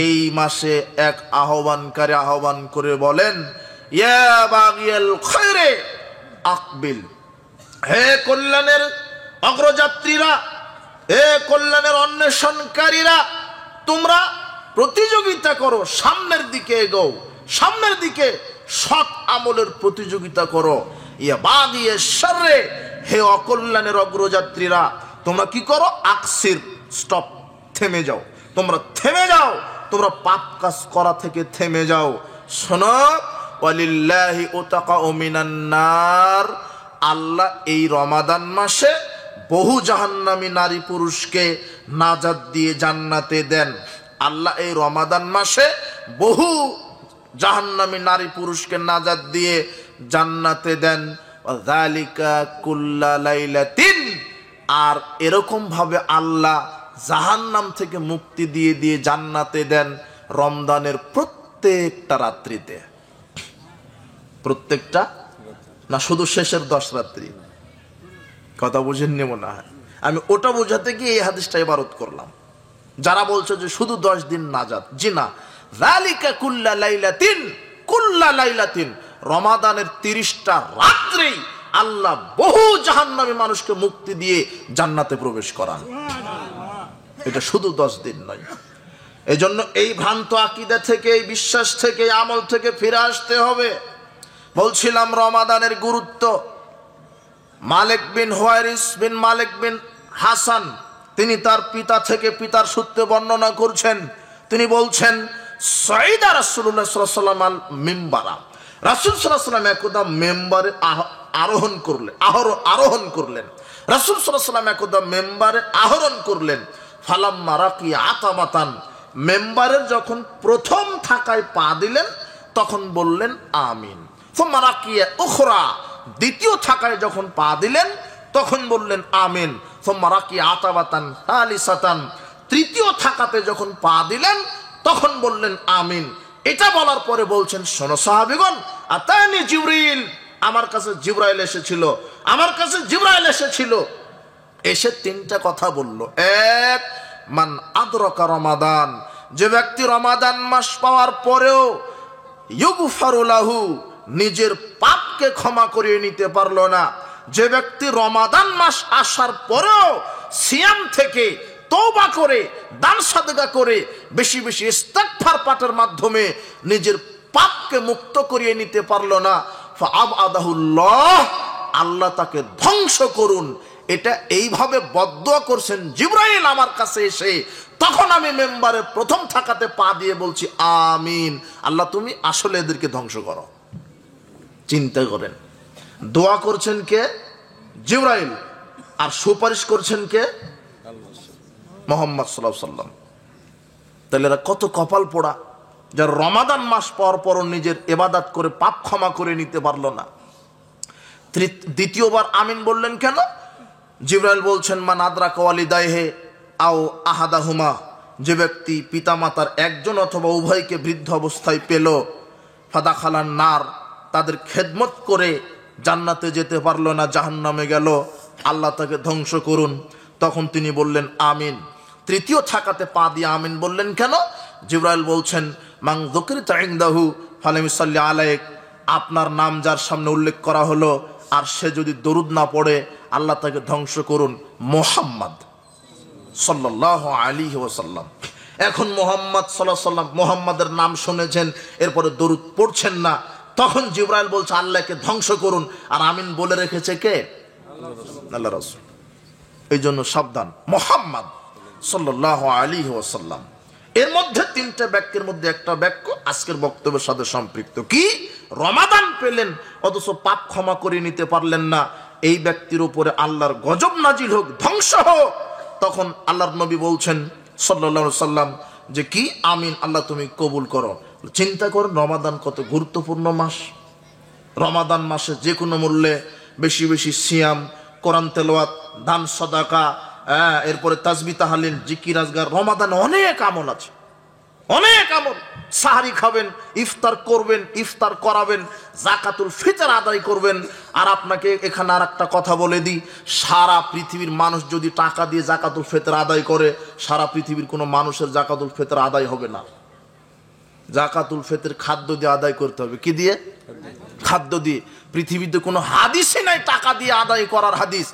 Speaker 1: এই মাসে এক আহ্বানকারী আহ্বান করে বলেন ইয়া বাগিয়াল খায়রে আকবিল, হে কল্যাণের অগ্রযাত্রীরা, হে কল্যাণের অন্বেষণকারীরা, তোমরা প্রতিযোগিতা করো, সামনের দিকে এগোও, সামনের দিকে সৎ আমলের প্রতিযোগিতা করো। ইয়া বাগিয়ে শাররে, হে অকল্যাণের অগ্রযাত্রীরা, তোমরা কি করো? আকসির, স্টপ, থেমে যাও, তোমরা থেমে যাও, তোমরা পাপ কাজ করা থেকে থেমে যাও। শোনো, ওয়ালিল্লাহি উতাকাউ মিনান নার, আল্লাহ এই রমাদান মাসে বহু জাহান্নামী নারী পুরুষকে নাজাত দিয়ে জান্নাতে দেন। আল্লাহ এই রমাদান মাসে বহু জাহান্নামী নারী পুরুষকে নাজাত দিয়ে জান্নাতে দেন। যালিকা কুল্লা লাইলাতিন, আর এরকম ভাবে আল্লাহ জাহান্নাম থেকে মুক্তি দিয়ে দিয়ে জান্নাতে দেন রমজানের প্রত্যেকটা রাত্রিতে। প্রত্যেকটা না, শুধু শেষের 10 রাত্রি? কথা বুঝেননি মনে হয়। আমি ওটা বোঝাতে গিয়ে এই হাদিসটা ইবারত করলাম। যারা বলছে যে শুধু 10 দিন নাজাত, জি না, যালিকা কুল্লা লাইলাতিন, কুল্লা লাইলাতিন, রমাদানের 30টা রাত্রি আল্লাহ বহু জাহান্নামী মানুষকে মুক্তি দিয়ে জান্নাতে প্রবেশ করান। এটা শুধু 10 দিন নয়। এই জন্য এই ভ্রান্ত আকীদা থেকে, এই বিশ্বাস থেকে, এই আমল থেকে ফিরে আসতে হবে। বলছিলাম রমাদানের গুরুত্ব। মালিক বিন হুয়াইরিস বিন মালিক বিন হাসান, তিনি তার পিতা থেকে, পিতার সূত্রে বর্ণনা করছেন। তিনি বলছেন, সাইদা রাসূলুল্লাহ সাল্লাল্লাহু আলাইহি ওয়াসাল্লাম মিম্বারা, রাসূল সাল্লাল্লাহু আলাইহি ওয়াসাল্লাম একদা মেম্বারে আরোহণ করলেন। রাসূল সাল্লাল্লাহু আলাইহি ওয়াসাল্লাম একদা মেম্বারে আরোহণ করলেন। ফালাম্মা রাকিয়া আতামাতান, মেম্বারের যখন প্রথম থাকায় পা দিলেন তখন বললেন আমিন। সুম্মা রাকিয়া উখরা, দ্বিতীয় থাকায় যখন পা দিলেন তখন বললেন আমিন। সুম্মা রাকিয়া আতাবাতান সালিসাতান, তৃতীয় থাকাতে যখন পা দিলেন তখন বললেন আমিন। এটা বলার পরে বলছেন, শোনো সাহাবীগণ, আতানি জিবরিল, আমার কাছে জিবরাইল এসেছিল। এসে 3টা কথা বলল। এক, মান আদরাকা রমাদান, যে ব্যক্তি রমাদান মাস পাওয়ার পরেও ইউগফারু লাহু, নিজের পাপকে ক্ষমা করিয়ে নিতে পারলো না। যে ব্যক্তি রমাদান মাস আসার পরেও সিয়াম থেকে তওবা করে, দান সাদকা করে, বেশি বেশি ইস্তিগফার পাঠের মাধ্যমে নিজের পাপকে মুক্ত করিয়ে নিতে পারলো না, ফাআবাদাহুল্লাহ, আল্লাহ তাকে ধ্বংস করুন। এটা এইভাবে বদদুয়া করছেন জিবরাইল আমার কাছে এসে। তখন আমি মেম্বারে প্রথম থাকাতে পা দিয়ে বলছি আমিন, আল্লাহ তুমি আসলে এদেরকে ধ্বংস করো। চিন্তা করেন, দোয়া করছেন কে? জিবরাইল। আর সুপারিশ করছেন কে? মুহাম্মদ সাল্লাল্লাহু আলাইহি ওয়াসাল্লাম। তাহলে এরা কত কপাল পোড়া, যারা রমাদান মাস পর পর নিজের ইবাদত করে পাপ ক্ষমা করে নিতে পারলো না। দ্বিতীয়বার আমিন বললেন কেন? জিবরাইল বলছেন, মান আদরাকা ওয়ালিদাইহি আও আহাদাহুমা, যে ব্যক্তি পিতামাতার একজন অথবা উভয়কে বৃদ্ধ অবস্থায় পেল, ফাদাখালান নার, তাদের খেদমত করে জান্নাতে যেতে পারলো না, জাহান্নামে গেল, আল্লাহ তাকে ধ্বংস করুন। তখন তিনি বললেন আমিন। তৃতীয় থাকাতে পা দিয়ে আমিন বললেন কেন? জিবরাইল বলছেন, মান যুকিরতা ইনদাহু ফালাম ইসাল্লি আলাইক, আপনার নাম যার সামনে উল্লেখ করা হলো আর সে যদি দরুদ না পড়ে, আল্লাহ তাকে ধ্বংস করুন। মুহাম্মদ সাল্লাল্লাহু আলাইহি ওয়াসাল্লাম। এখন মুহাম্মদ সাল্লাল্লাহু আলাইহি ওয়াসাল্লাম, মুহাম্মাদের নাম শুনেছেন, এরপরে দরুদ পড়ছেন না। তখন জিবরাইল বলছে আল্লাহকে ধ্বংস করুন। আর আমিন বলে রেখেছে কে? আল্লাহ রাসূল। এই জন্য সাবধান, মুহাম্মদ সাল্লাল্লাহু আলাইহি ওয়াসাল্লাম। এর মধ্যে 3টা বাক্যের মধ্যে একটা বাক্য আজকের বক্তব্যের সাথে সম্পৃক্ত। কি? রমাদান পেলেন অথচ পাপ ক্ষমা করে নিতে পারলেন না, এই ব্যক্তির উপরে আল্লাহর গজব নাজিল হোক, ধ্বংস হোক। তখন আল্লাহর নবী বলছেন সাল্লাল্লাহু আলাইহি ওয়াসাল্লাম যে কি? আমিন, আল্লাহ তুমি কবুল করো। চিন্তা করুন রমাদান কত গুরুত্বপূর্ণ মাস। রমাদান মাসে যে কোনো মূল্যে বেশি বেশি সিয়াম, কোরআন তেলাওয়াত, দান সাদাকা, এরপরে তাসবিহ তাহলিল, জিকির আজগার। রমাদানে অনেক আমল আছে, অনেক আমল। সাহারি খাবেন, ইফতার করবেন, ইফতার করাবেন, যাকাতুল ফিতর আদায় করবেন। আর আপনাকে এখানে আর একটা কথা বলে দিই, সারা পৃথিবীর মানুষ যদি টাকা দিয়ে যাকাতুল ফিতর আদায় করে, সারা পৃথিবীর কোনো মানুষের যাকাতুল ফিতর আদায় হবে না। যাকাতুল ফিতর খাদ্য দিয়ে আদায় করতে হবে। কি দিয়ে? খাদ্য দিয়ে। পৃথিবীতে কোনো হাদিসই নাই টাকা দিয়ে আদায় করার হাদিস।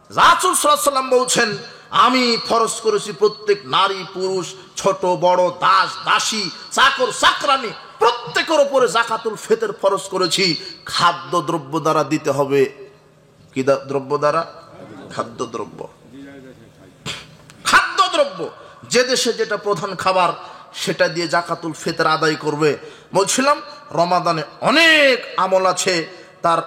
Speaker 1: রাসূল সাল্লাল্লাহু আলাইহি ওয়াসাল্লাম বলছেন, আমি ফরজ করেছি প্রত্যেক নারী পুরুষ, ছোট বড়, দাস দাসী, চাকর চাকরানী, প্রত্যেকের উপরে যাকাতুল ফিতর ফরজ করেছি। খাদ্য দ্রব্য দ্বারা দিতে হবে। কি দ্রব্য দ্বারা? খাদ্যদ্রব্য। খাদ্যদ্রব্য যে দেশে যেটা প্রধান খাবার, সেটা দিয়ে যাকাতুল ফিতর আদায় করবে। বলছিলাম রমাদানে অনেক আমল আছে, তার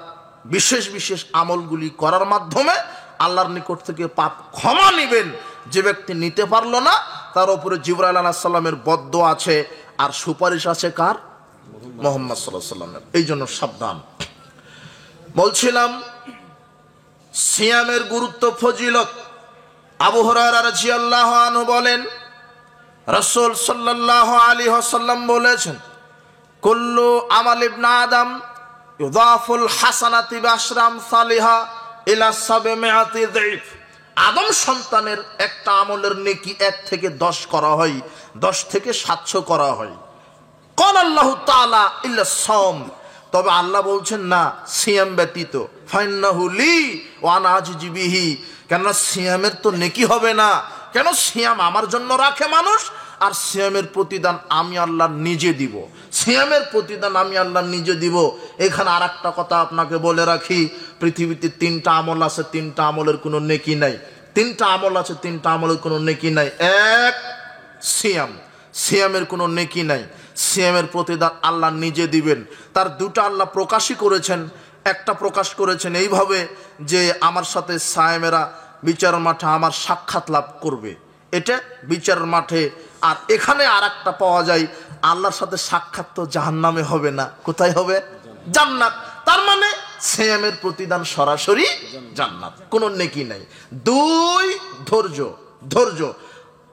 Speaker 1: বিশেষ বিশেষ আমলগুলি করার মাধ্যমে আল্লাহর নিকট থেকে পাপ ক্ষমা নিবেন। যে ব্যক্তি নিতে পারলো না, তার উপরে জিবরাইল আলাইহিস সালামের বদদোয়া আছে, আর সুপারিশ আছে কার? মুহাম্মদ সাল্লাল্লাহু আলাইহি ওয়াসাল্লামের। এই জন্য সাবধান। বলছিলাম সিয়ামের গুরুত্ব, ফজিলত। আবু হুরায়রা রাদিয়াল্লাহু আনহু বলেন, রাসূল সাল্লাল্লাহু আলাইহি ওয়াসাল্লাম বলেছেন, কুল্লু আমাল ইবনে আদম ইউদাফুল হাসানাতি বিআশরি আমসালিহা ইলা 700 যায়ফ। আদম সন্তানের একটা আমলের নেকি 1 থেকে 10 করা হয়, 10 থেকে 700 করা হয়। ক্বাল আল্লাহু তাআলা ইল্লা সাওম, তবে আল্লাহ বলছেন না সিয়াম ব্যতীত। ফাইন্নাহু লি ওয়া আনা আজজি বিহি, কেন সিয়ামের তো নেকি হবে না। কেন? সিয়াম আমার জন্য রাখে মানুষ, আর সিয়ামের প্রতিদান আমি আল্লাহ নিজে দিব। সিয়ামের প্রতিদান আমি আল্লাহ নিজে দিব। এখানে আর একটা কথা আপনাকে বলে রাখি, পৃথিবীতে 3টা আমল আছে, 3টা আমলের কোনো নেকি নাই। 3টা আমল আছে, 3টা আমলের কোনো নেকি নাই। এক, সিয়াম, সিয়ামের কোনো নেকি নাই। সিয়ামের প্রতিদান আল্লাহ নিজে দিবেন। তার 2টা আল্লাহ প্রকাশই করেছেন। একটা প্রকাশ করেছেন এইভাবে যে আমার সাথে সায়েমেরা বিচার মাঠে আমার সাক্ষাৎ লাভ করবে, এটা বিচার মাঠে। আর এখানে আর একটা পাওয়া যায়, আল্লাহর সাথে সাক্ষাৎ তো জাহান্নামে হবে না, কোথায় হবে? জান্নাত। তার মানে সিয়ামের প্রতিদান সরাসরি জান্নাত, কোনো নেকি নাই। 2, ধৈর্য। ধৈর্য।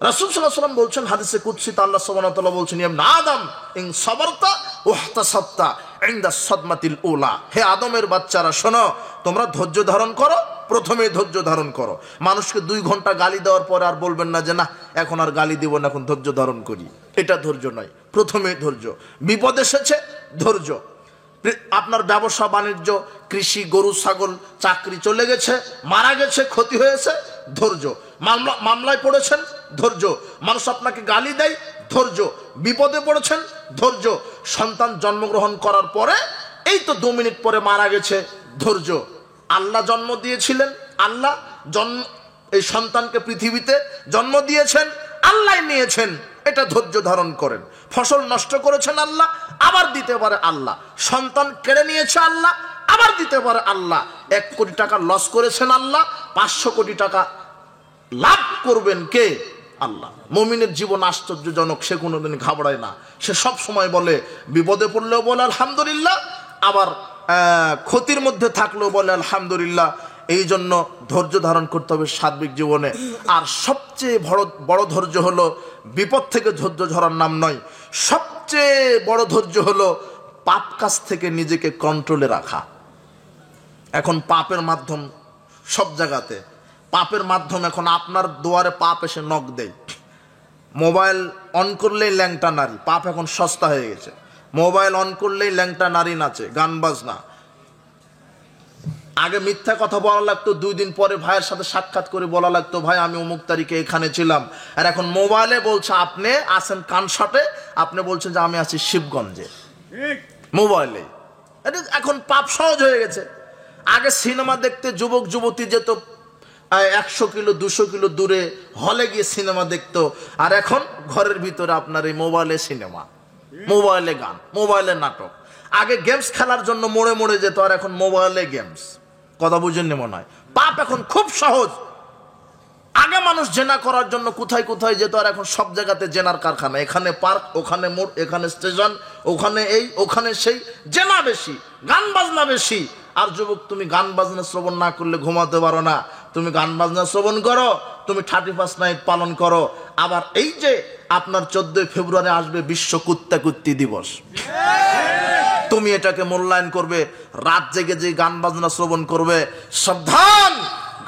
Speaker 1: রাসূল সাল্লাল্লাহু আলাইহি ওয়াসাল্লাম বলছেন হাদিসে কুদসিতে, আল্লাহ সুবহানাহু ওয়া তাআলা বলছেন, ইয়া ইবনে আদম ইন সাবারতা ওয়াহতাসাবতা ইনদা সাদমাতিল উলা। হে আদমের বাচ্চারা শোনো, তোমরা ধৈর্য ধারণ করো, প্রথমে ধৈর্য ধারণ করো। মানুষকে 2 ঘন্টা গালি দেওয়ার পরে আর বলবেন না যে না এখন আর গালি দিব না, এখন ধৈর্য ধারণ করি, এটা ধৈর্য নয়। প্রথমে ধৈর্য। বিপদ এসেছে, ধৈর্য। আপনার ব্যবসা বাণিজ্য, কৃষি, গরু ছাগল, চাকরি চলে গেছে, মারা গেছে, ক্ষতি হয়েছে, ধৈর্য। মামলায় পড়েছেন, ধৈর্য। মানুষ আপনাকে গালি দেয়, ধৈর্য। বিপদে পড়েছেন, ধৈর্য। সন্তান জন্মগ্রহণ করার পরে এই তো 2 মিনিট পরে মারা গেছে, ধৈর্য। আল্লাহ জন্ম দিয়েছিলেন, আল্লাহ এই সন্তানকে পৃথিবীতে জন্ম দিয়েছেন, আল্লাহ নিয়েছেন, এটা ধৈর্য ধারণ করেন। ফসল নষ্ট করেছেন আল্লাহ, আবার দিতে পারে আল্লাহ। সন্তান কেড়ে নিয়েছে আল্লাহ, আবার দিতে পারে আল্লাহ। 1 কোটি টাকা লস করেছেন আল্লাহ, 500 কোটি টাকা লাভ করবেন কে? আল্লাহ। মুমিনের জীবন আশ্চর্যজনক, সে কোনোদিন ঘাবড়ায় না। সে সব সময় বলে, বিপদে পড়লেও বলে আলহামদুলিল্লাহ, আবার ক্ষতির মধ্যে থাকলেও বলে আলহামদুলিল্লাহ। এই জন্য ধৈর্য ধারণ করতে হবে সার্বিক জীবনে। আর সবচেয়ে বড় ধৈর্য হলো, বিপদ থেকে ধৈর্য ধরার নাম নয়, সবচেয়ে বড় ধৈর্য হলো পাপ কাজ থেকে নিজেকে কন্ট্রোলে রাখা। এখন পাপের মাধ্যম সব জায়গাতে, পাপের মাধ্যম। এখন আপনার দুয়ারে পাপ এসে নক দেয়। মোবাইল অন করলেই ল্যাংটা নারী, পাপ এখন সস্তা হয়ে গেছে। মোবাইল অন করলেই ল্যাংটা নারী নাচে, গান বাজনা। আগে মিথ্যা কথা বলা লাগতো, 2 দিন পরে ভাইয়ের সাথে সাক্ষাৎ করে বলা লাগতো, ভাই আমি অমুক তারিখে এখানে ছিলাম। আর এখন মোবাইলে বলছে আপনি আছেন কানসাটে, আপনি বলছেন যে আমি আছি শিবগঞ্জে, মোবাইলে। এটা এখন পাপ সহজ হয়ে গেছে। আগে সিনেমা দেখতে যুবক যুবতী যেত 100 কিলো 200 কিলো দূরে হলে গিয়ে সিনেমা দেখতো, আর এখন ঘরের ভিতরে আপনার এই মোবাইলে সিনেমা, মোবাইলে গান, মোবাইলে নাটক। আগে গেমস খেলার জন্য মোড়ে মোড়ে যেত, আর এখন মোবাইলে গেমস। কথা বুঝেননি মনে হয়? পাপ এখন খুব সহজ। আগে মানুষ জেনা করার জন্য কোথায় কোথায় যেত, আর এখন সব জায়গাতে জেনার কারখানা। এখানে পার্ক, ওখানে মোড়, এখানে স্টেশন, ওখানে এই, ওখানে সেই। জেনা বেশি, গান বাজনা বেশি। আর যুবক, তুমি গান বাজনা শ্রবণ না করলে ঘুমাতে পারো না। তুমি গান বাজনা শ্রবণ করো, তুমি 31 নাইট পালন করো। আবার এই যে আপনার 14 ফেব্রুয়ারি আসবে বিশ্ব কুত্তাকুত্তি দিবস, তুমি এটাকে মূল্যায়ন করবে, রাত জেগে যে গান বাজনা শ্রবণ করবে। সাবধান!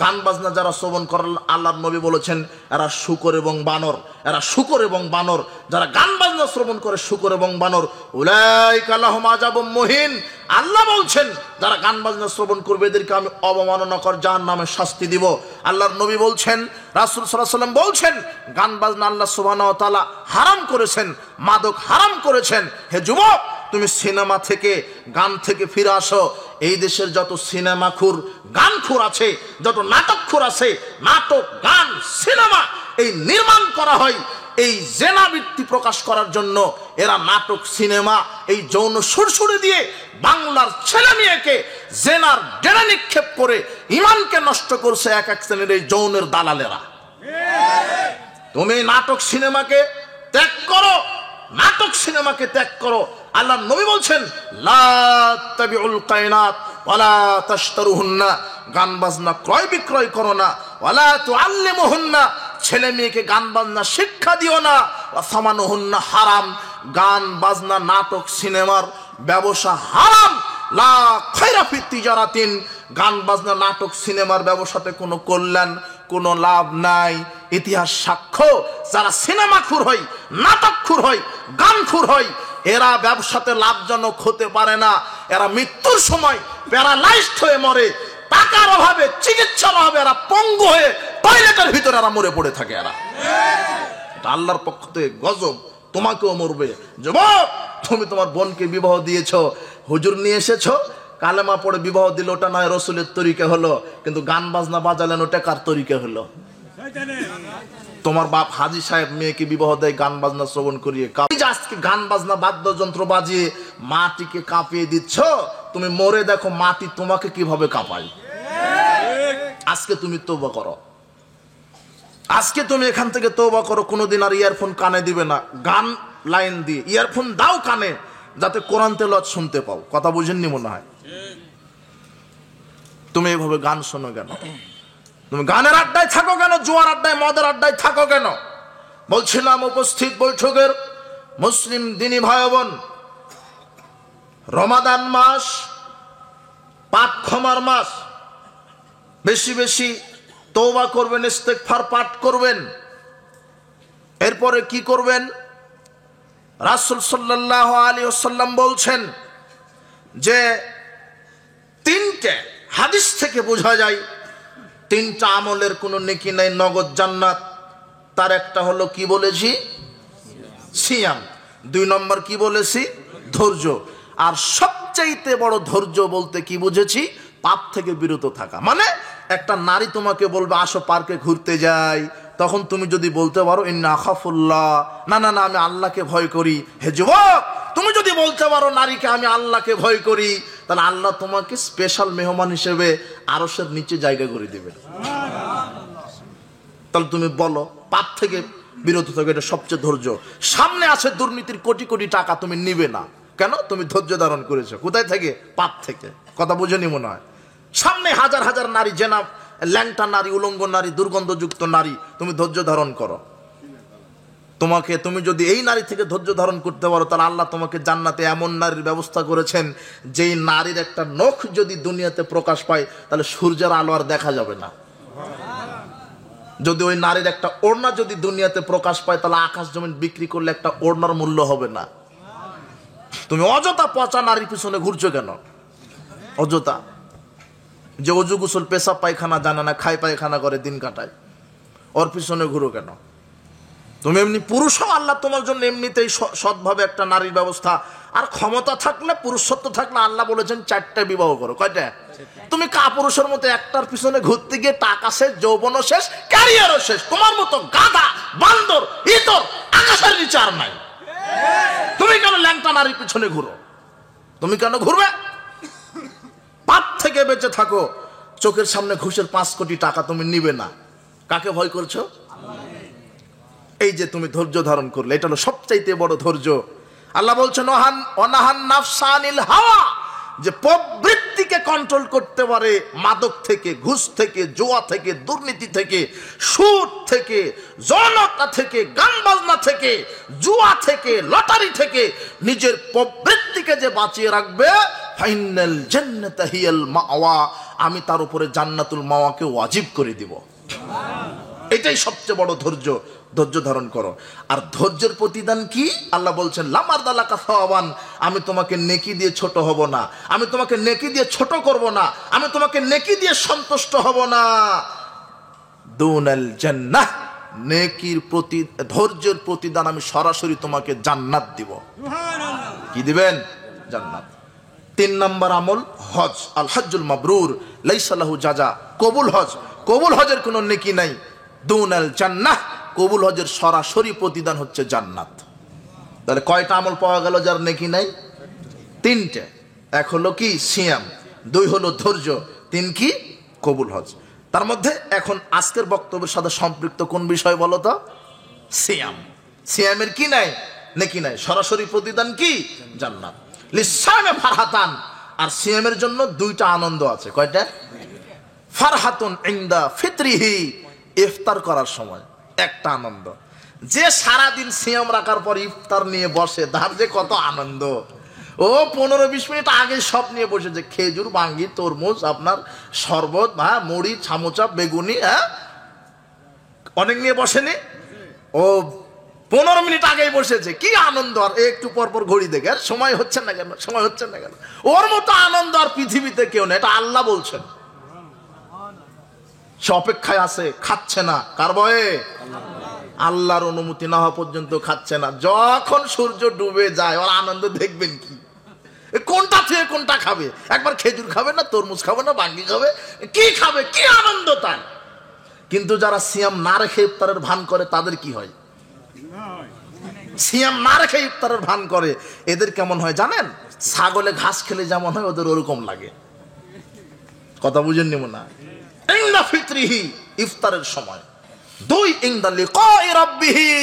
Speaker 1: গান বাজনা যারা শ্রবণ করেন, আল্লাহর নবী বলেছেন এরা শূকর এবং বানর, এরা শূকর এবং বানর। যারা গান বাজনা শ্রবণ করে শূকর এবং বানর, উলাইকা লাহুম আযাবুম মুহিন। আল্লাহ বলছেন যারা গান বাজনা শ্রবণ করবে এদেরকে আমি অবমাননাকর জাহান্নামের শাস্তি দিব। আল্লাহর নবী বলছেন, রাসূল সাল্লাল্লাহু আলাইহি ওয়াসাল্লাম বলছেন, গান বাজনা আল্লাহ সুবহানাহু ওয়া তাআলা হারাম করেছেন, মাদক হারাম করেছেন। হে যুবক, তুমি সিনেমা থেকে, গান থেকে ফিরে আসো। এই দেশের যত সিনেমাখুর, গানখুর আছে, যত নাটকখুর আছে, নাটক, গান, সিনেমা এই নির্মাণ করা হয় এই জেনাবৃত্তি প্রকাশ করার জন্য। এরা নাটক, সিনেমা, এই যৌন সুরসুরি দিয়ে বাংলার ছেলে মেয়েকে জেনার ডেরা নিক্ষেপ করে ইমানকে নষ্ট করছে এক এক শ্রেণীর এই যৌনের দালালেরা। তুমি নাটক সিনেমাকে ত্যাগ করো, নাটক সিনেমাকে ত্যাগ করো। আল্লাহ নবী বলছেন লা তাবিউল কায়নাত ওয়ালা তাশতারুহুন্না, গান বাজনা ক্রয় বিক্রয় করো না। ওয়ালা তুআল্লিমুহুন্না, ছেলে মেয়েকে গান বাজনা শিক্ষা দিও না। ওয়া সামানুহুন্না হারাম, গান বাজনা নাটক সিনেমার ব্যবসা হারাম। লা খায়রা ফি তিজারাতিন, গান বাজনা নাটক সিনেমার ব্যবসাতে কোনো কল্যাণ, কোনো লাভ নাই। ইতিহাস সাক্ষ্য, যারা সিনেমাখুর হয়, নাটকখুর হয়, গানখুর হয়, এরা ব্যবসাতে লাভজনক হতে পারে না। এরা মৃত্যুর সময় প্যারালাইজড হয়ে মরে, টাকার অভাবে, চিকিৎসার অভাবে এরা পঙ্গু হয়ে টয়লেটের ভিতরে এরা মরে পড়ে থাকে। এরা আল্লাহর পক্ষ থেকে গজব, তোমাকেও মরবে। যুবক, তুমি তোমার বোনকে বিবাহ দিয়েছো, হুজুর নিয়ে এসেছো, কালেমা পড়ে বিবাহ দিল, ওটা নয় রসুলের তরিকা হলো, কিন্তু গান বাজনা বাজালেন, ওটা কার তরিকা হলো? তোমার বাপ হাজী সাহেব মেয়েকে বিবাহ দেয় গান বাজনা শ্রবণ করিয়ে। আজকে গান বাজনা বাদ্যযন্ত্র বাজিয়ে মাটিকে কাঁপিয়ে দিচ্ছ, তুমি মরে দেখো মাটি তোমাকে কিভাবে কাঁপায়। আজকে তুমি তওবা করো, আজকে তুমি এখান থেকে তওবা করো। কোনোদিন আর ইয়ারফোন কানে দিবে না। গান লাইন দিয়ে ইয়ারফোন দাও কানে, যাতে কোরআন তেলাওয়াত শুনতে পাও। কথা বুঝেননি মনে হয়? তুমি এভাবে গান শোনো কেন? তুমি গানের আড্ডায় থাকো কেন? জুয়ার আড্ডায়, মদের আড্ডায় থাকো কেন? বলছিলাম উপস্থিত বৈঠকের মুসলিম দিনী ভাই বোন, রমাদান মাস পাপ ক্ষমার মাস। বেশি বেশি তওবা করবেন, ইস্তেগফার পাঠ করবেন। এরপরে কি করবেন? রাসূল সাল্লাল্লাহু আলাইহি ওয়াসাল্লাম বলছেন যে তিনটে হাদিস থেকে বোঝা যায় তিনটা আমলের কোনো নেকি নাই, নগদ জান্নাত। তার একটা হলো কি বলেছি? সিয়াম। 2 নম্বর কি বলেছি? ধৈর্য। আর সবচাইতে বড় ধৈর্য বলতে কি বুঝেছি? পাপ থেকে বিরত থাকা। মানে একটা নারী তোমাকে বলবে আসো পার্কে ঘুরতে যাই, তখন তুমি যদি বলতে পারো ইন্না আখাফুল্লাহ, না না না আমি আল্লাহকে ভয় করি। হে যুবক, তুমি যদি বলতে পারো নারীকে আমি আল্লাহকে ভয় করি, তাহলে আল্লাহ তোমাকে স্পেশাল মেহমান হিসেবে আরশের নিচে জায়গা করে দেবে। তাহলে তুমি বলো পাপ থেকে বিরত থাকো, এটা সবচেয়ে ধৈর্য। সামনে আছে দুর্নীতির কোটি কোটি টাকা, তুমি নিবে না কেন? তুমি ধৈর্য ধারণ করেছো। কোথায় থেকে? পাপ থেকে। কথা বুঝেনি মনে হয়? সামনে হাজার হাজার নারী, জেনা, ল্যাংটা নারী, উলঙ্গ নারী, দুর্গন্ধযুক্ত নারী, তুমি ধৈর্য ধারণ করো। তুমি যদি এই নারী থেকে ধৈর্য ধারণ করতে পারো, তাহলে আল্লাহ তোমাকে জান্নাতে এমন নারীর ব্যবস্থা করেছেন, যেই নারীর একটা নখ যদি দুনিয়াতে প্রকাশ পায়, তাহলে সূর্যের আলো আর দেখা যাবে না। যদি ওই নারীর একটা ওড়না যদি দুনিয়াতে প্রকাশ পায়, তাহলে আকাশ জমিন বিক্রি করলে একটা ওড়নার মূল্য হবে না। তুমি অযথা পচা নারীর পিছনে ঘুরছো কেন? অযথা। যে অজু গোসল পেশাব পায়খানা জানে না, খায় পায়খানা করে দিন কাটায়, ওর পিছনে ঘুরো কেন? তুমি এমনি পুরুষও আল্লাহ তোমার জন্য এমনিতেই সৎভাবে একটা নারীর ব্যবস্থা। আর ক্ষমতা থাকলে, পুরুষত্ব থাকলে আল্লাহ বলেছেন 4টা বিবাহ করো। কয়টা? তুমি কাপুরুষের মতো একটার পিছনে ঘুরতে গিয়ে টাকা শেষ, যৌবনও শেষ, ক্যারিয়ারও শেষ। তোমার মতো গাধা, বান্দর, ইতর আকাশের নিচে আর নাই। তুমি কেন ল্যাংটা নারীর পিছনে ঘুরো? তুমি কেন ঘুরবে? পাপ থেকে বেঁচে থাকো। চোখের সামনে ঘুষের 5 কোটি টাকা তুমি নিবে না। কাকে ভয় করছো? এই যে তুমি ধৈর্য ধারণ করলে, এটা হলো সবচাইতে বড় ধৈর্য। আল্লাহ বলছেন অনাহান নাফসানিল হাওয়া, যে প্রবৃত্তিকে কন্ট্রোল করতে পারে মাদক থেকে, ঘুষ থেকে, জুয়া থেকে, দুর্নীতি থেকে, সুদ থেকে, যৌনতা থেকে, গান বাজনা থেকে, জুয়া থেকে, লটারি থেকে নিজের প্রবৃত্তিকে যে বাঁচিয়ে রাখবে, ফাইনাল জান্নাতা হিয়াল মাওয়া, আমি তার উপরে জান্নাতুল মাওয়াকে ওয়াজিব করে দিব। এটাই সবচেয়ে বড় ধৈর্য। ধৈর্য ধারণ করো। আর ধৈর্যের প্রতিদান কি? আল্লাহ বলছেন লামারদালাকা সাওয়াবান, আমি তোমাকে নেকি দিয়ে ছোট হব না, আমি তোমাকে নেকি দিয়ে ছোট করব না, আমি তোমাকে নেকি দিয়ে সন্তুষ্ট হব না। দুনাল জান্নাহ, নেকির প্রতি ধৈর্যের প্রতিদান আমি সরাসরি তোমাকে জান্নাত দিব। কি দিবেন? জান্নাত। 3 নম্বর আমল হজ। আল হজ্জুল মাবরুর লাইসা লাহু জাযা, কবুল হজ। কবুল হজের কোনো নেকি নাই। দুনাল জান্নাহ, কবুল হজের সরাসরি প্রতিদান হচ্ছে জান্নাত। তাহলে কয়টা আমল পাওয়া গেল যার নেকি নাই? 3টে। 1 হলো কি? সিয়াম। 2 হলো ধৈর্য। 3 কি? কবুল হজ। তার মধ্যে এখন আজকের বক্তব্যের সাথে সম্পৃক্ত কোন বিষয় বলো তো? সিয়াম। সিয়ামের কি নাই? নেকি নাই, সরাসরি প্রতিদান কি? জান্নাত। লিসামে ফারহাতান, আর সিয়ামের জন্য দুইটা আনন্দ আছে। কয়টা? ফারহাতুন ইনদা ফিতরিহি, ইফতার করার সময় একটা আনন্দ। যে সারাদিন সিয়াম রাখার পর ইফতার নিয়ে বসে, তার যে কত আনন্দ। ও 15-20 মিনিট আগে সব নিয়ে বসেছে, খেজুর, বাঙ্গি, তরমুজ, আপনার শরবত, মুড়ি, ছামোচা, বেগুনি, অনেক নিয়ে বসেনি। ও 15 মিনিট আগেই বসেছে, কি আনন্দ। আর একটু পর পর ঘড়ি দেখে, আর সময় হচ্ছে না কেন, সময় হচ্ছে না কেন। ওর মতো আনন্দ আর পৃথিবীতে কেউ নেই, এটা আল্লাহ বলছেন। সে অপেক্ষায় আছে, খাচ্ছে না। কার ভয়ে? আল্লাহর অনুমতি না হওয়া পর্যন্ত খাচ্ছে না। যখন সূর্য ডুবে যায়, ওর আনন্দ দেখবেন কি। কোনটা থেকে কোনটা খাবে? একবার খেজুর খাবে না, তরমুজ খাবে না, বাঙ্গি খাবে, কি খাবে, কি আনন্দ তার। কিন্তু যারা সিয়াম না রেখে ইফতারের ভান করে, তাদের কি হয়? সিয়াম না রেখে ইফতারের ভান করে, এদের কেমন হয় জানেন? ছাগলে ঘাস খেলে যেমন হয়, ওদের ওরকম লাগে। কথা বুঝেননি মনে হয়? ইনদা ফিতরিহি, ইফতারের সময়। 2 ইনদা লিকাই রাব্বিহি,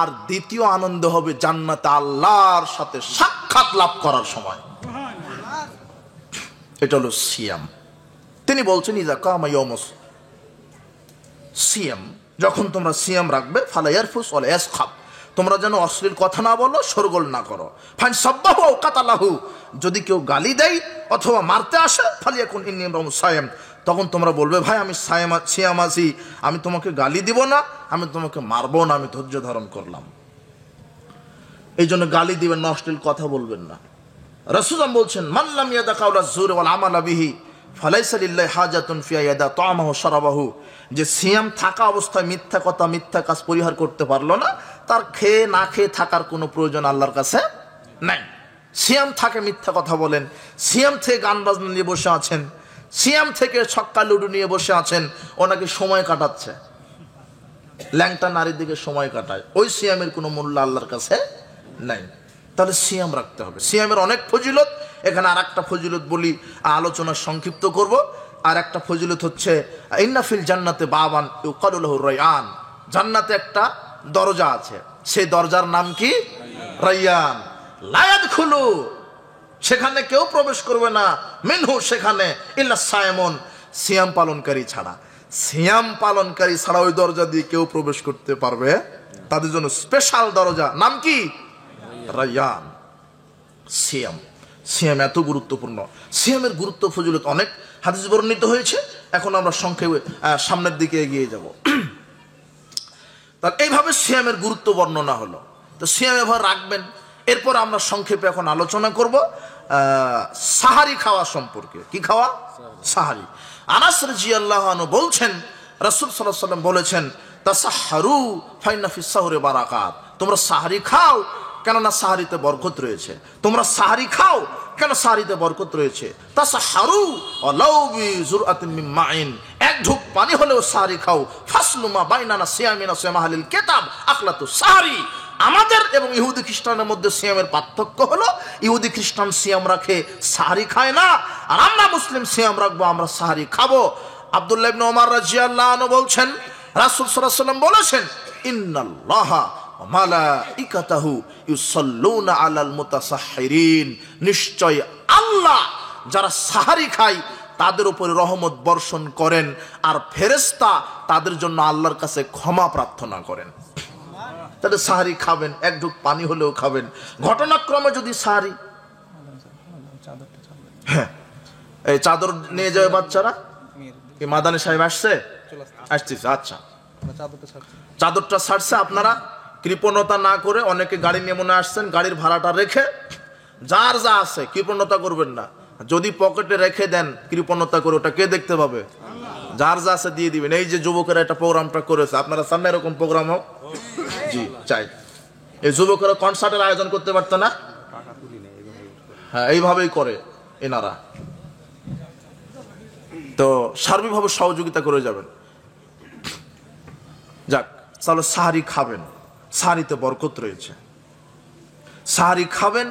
Speaker 1: আর দ্বিতীয় আনন্দ হবে জান্নাতে আল্লাহর সাথে সাক্ষাৎ লাভ করার সময়। এটা হলো সিয়াম। তিনি বলছেন ইযা কামা ইয়াউমুস সিয়াম, যখন তোমরা সিয়াম রাখবে, ফালা ইয়ারফুস ওয়ালা ইয়াসখাব, তোমরা যেন অশ্লীল কথা না বলো, শোরগোল না করো। ফাইন সাব্বাহু আও কাতালাহু, যদি কেউ গালি দেয় অথবা মারতে আসে, ফালিয়াকুন ইন্নী ইমরাউন সায়েম, তখন তোমরা বলবে, ভাই আমি সিয়াম আছি, আমি তোমাকে গালি দিব না, আমি তোমাকে মারবো না, আমি ধৈর্য ধারণ করলাম। এই জন্য গালি দিবেন না, অশ্লীল কথা বলবেন না। রাসূল বলছেন, মান লাম ইয়াদা কাওলা যুর ওয়াল আমালা বিহি ফালাইসা লিল্লাহি হাজাতুন ফি ইয়াদা তা'আমাহু শারাবাহু, যে সিয়াম থাকা অবস্থায় মিথ্যা কথা, মিথ্যা কাজ পরিহার করতে পারলো না, তার খেয়ে না খেয়ে থাকার কোনো প্রয়োজন আল্লাহর কাছে নাই। সিয়াম থাকে মিথ্যা কথা বলেন, সিয়াম থেকে গান বাজনা নিয়ে বসে আছেন, সিয়াম থেকে ছক্কা লুডু নিয়ে বসে আছেন, ওনাকে সময় কাটাচ্ছে, ল্যাংটা নারীর দিকে সময় কাটায়, ওই সিয়ামের কোনো মূল্য আল্লাহর কাছে নাই। তাহলে সিয়াম রাখতে হবে। সিয়ামের অনেক ফজিলত, এখানে আর একটা ফজিলত বলি, আলোচনা সংক্ষিপ্ত করব। আর একটা ফজিলত হচ্ছে, ইন্না ফিল জান্নাতে বাবান ইউকালু লাহু রায়্যান, জান্নাতে একটা দরজা আছে, সেই দরজার নাম কি? রায়্যান। লা ইয়াদখুলু, সেখানে কেউ প্রবেশ করবে না, মিনহু, সেখানে, ইল্লা সায়মুন, সিয়াম পালনকারী ছাড়া। সিয়াম পালনকারী ছাড়া ওই দরজা দিয়ে কেউ প্রবেশ করতে পারবে, তাদের জন্য স্পেশাল দরজা, নাম কি? রায়্যান। সিয়াম, সিয়াম এত গুরুত্বপূর্ণ। সিয়ামের গুরুত্ব ফজিলত অনেক হাদিস বর্ণিত হয়েছে। এখন আমরা সংক্ষেপে সামনের দিকে এগিয়ে যাব। তার এইভাবে সিয়ামের গুরুত্ব বর্ণনা হলো। তো সিয়াম এভাবে রাখবেন। এরপর আমরা সংক্ষেপে এখন আলোচনা করব সাহারি খাওয়া সম্পর্কে। কি খাওয়া? সাহারি। আনাস রাদিয়াল্লাহু আনহু বলছেন, রাসূল সাল্লাল্লাহু আলাইহি ওয়াসাল্লাম বলেছেন, তাসাহহারু ফাইন্না ফিস সাহরি বারাকাত, তোমরা সাহারি খাও, কেননা সাহারিতে বরকত রয়েছে। তোমরা সাহারি খাও, কেন সাহারিতে বরকত রয়েছে। তাসাহহারু ওয়ালাউ বিজুরআতিন মিন মাইন, এক ঢোক পানি হলেও সাহারি খাও। ফাসলু মা বাইনানা সিয়ামিনা সিয়াম আহলিল কিতাব আকলাতু সাহারি, আমাদের এবং ইহুদি খ্রিস্টানের মধ্যে সিয়ামের পার্থক্য হলো, ইহুদি খ্রিস্টান সিয়াম রাখে, সাহারি খায় না, আর আমরা মুসলিম সিয়াম রাখবো, আমরা সাহারি খাবো। আব্দুল্লাহ ইবনে ওমর রাদিয়াল্লাহু আনহু বলছেন, রাসূল সাল্লাল্লাহু আলাইহি ওয়াসাল্লাম বলেছেন, ইন্নাল্লাহা ওয়া মালাইকাতাহু ইউসাল্লুনা আলাল মুতাসাহহিরিন, নিশ্চয় আল্লাহ যারা সাহারি খায় তাদের উপরে রহমত বর্ষণ করেন, আর ফেরেশতা তাদের জন্য আল্লাহর কাছে ক্ষমা প্রার্থনা করেন। তাহলে সাহারি খাবেন, এক ঢোক পানি হলেও খাবেন। ঘটনাক্রমে যদি সাহারি, হ্যাঁ, এই চাদর নিয়ে যাবে বাচ্চারা, কি মাদানী সাহেব আসছে? আসতেছে, আচ্ছা, চাদরটা ছাড়ছে। আপনারা কৃপণতা না করে, অনেকে গাড়ি নিয়ে মনে আসছেন, গাড়ির ভাড়াটা রেখে যার যা আছে কৃপণতা করবেন না। যদি পকেটে রেখে দেন কৃপণতা করে, ওটা কে দেখতে পাবে? যার যা আছে দিয়ে দিবেন। এই যে যুবকেরা একটা প্রোগ্রামটা করেছে, আপনারা সামনে এরকম প্রোগ্রাম হোক, জি চাই। এই যুবকেরা কনসার্টের আয়োজন করতে পারত না? হ্যাঁ, এইভাবেই করে এনারা। তো সার্বিকভাবে সহযোগিতা করে যাবেন। যাক, তাহলে সাহারি খাবেন, সাহারিতে বরকত রয়েছে। সাহারি খাবেন,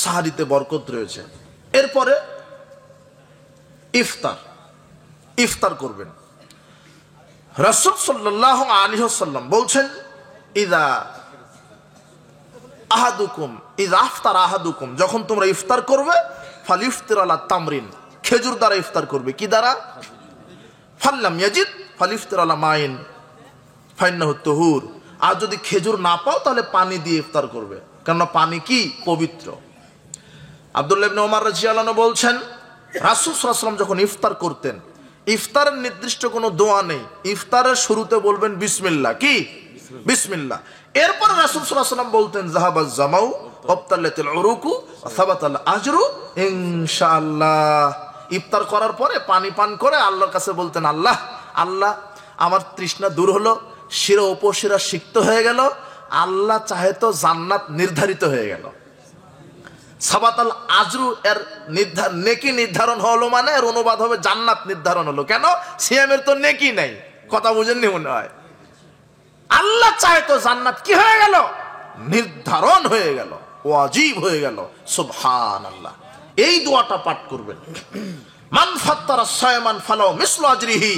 Speaker 1: সাহারিতে বরকত রয়েছে। এরপরে ইফতার, ইফতার করবেন। রাসূল সাল্লাল্লাহু আলাইহি ওয়াসাল্লাম বলছেন, ইদা আহাদুকুম ইদা আফতার আহাদুকুম, যখন তোমরা ইফতার করবে, ফালিফতির আলা তামরিন, খেজুর দ্বারা ইফতার করবে। কি দ্বারা? ফাল্লাম ইয়াজিদ ফালিফতির আলা মাইন ফাইন্নাহু তুহুর, আর যদি খেজুর না পাও তাহলে পানি দিয়ে ইফতার করবে, কেননা পানি কি? পবিত্র। আব্দুল্লাহ ইবনে ওমর রাদিয়াল্লাহু আনহু বলছেন, রাসূল সাল্লাল্লাহু আলাইহি ওয়াসাল্লাম যখন ইফতার করতেন, ইফতারের নির্দিষ্ট কোনো দোয়া নেই, ইফতারের শুরুতে বলবেন বিসমিল্লাহ। কি? বিসমিল্লাহ। এরপর রাসূল সাল্লাল্লাহু আলাইহি ওয়াসাল্লাম বলতেন, যাহাবাজ জামাউ ওয়াবতালাতিল উরুকু ওয়া সাবাতাল আজরু ইনশাআল্লাহ। ইফতার করার পরে পানি পান করে আল্লাহর কাছে বলতেন, আল্লাহ আল্লাহ আমার তৃষ্ণা দূর হলো, শিরা উপশিরা সিক্ত হয়ে গেল, আল্লাহ চাহে তো জান্নাত নির্ধারিত হয়ে গেল। সাবাতাল আজরু এর নেকি নির্ধারণ হলো, মানে এর অনুবাদ হবে জান্নাত নির্ধারণ হলো। কেন? সিয়ামের তো নেকি নাই। কথা বুঝেননি মনে হয়? আল্লাহ চাহে তো জান্নাত কি হয়ে গেল? নির্ধারণ হয়ে গেল, ওয়াজিব হয়ে গেল। সুবহানাল্লাহ। এই দোয়াটা পাঠ করবেন, মান ফাত্তারা সায়মান ফালাউ মিসলু আজরিহি।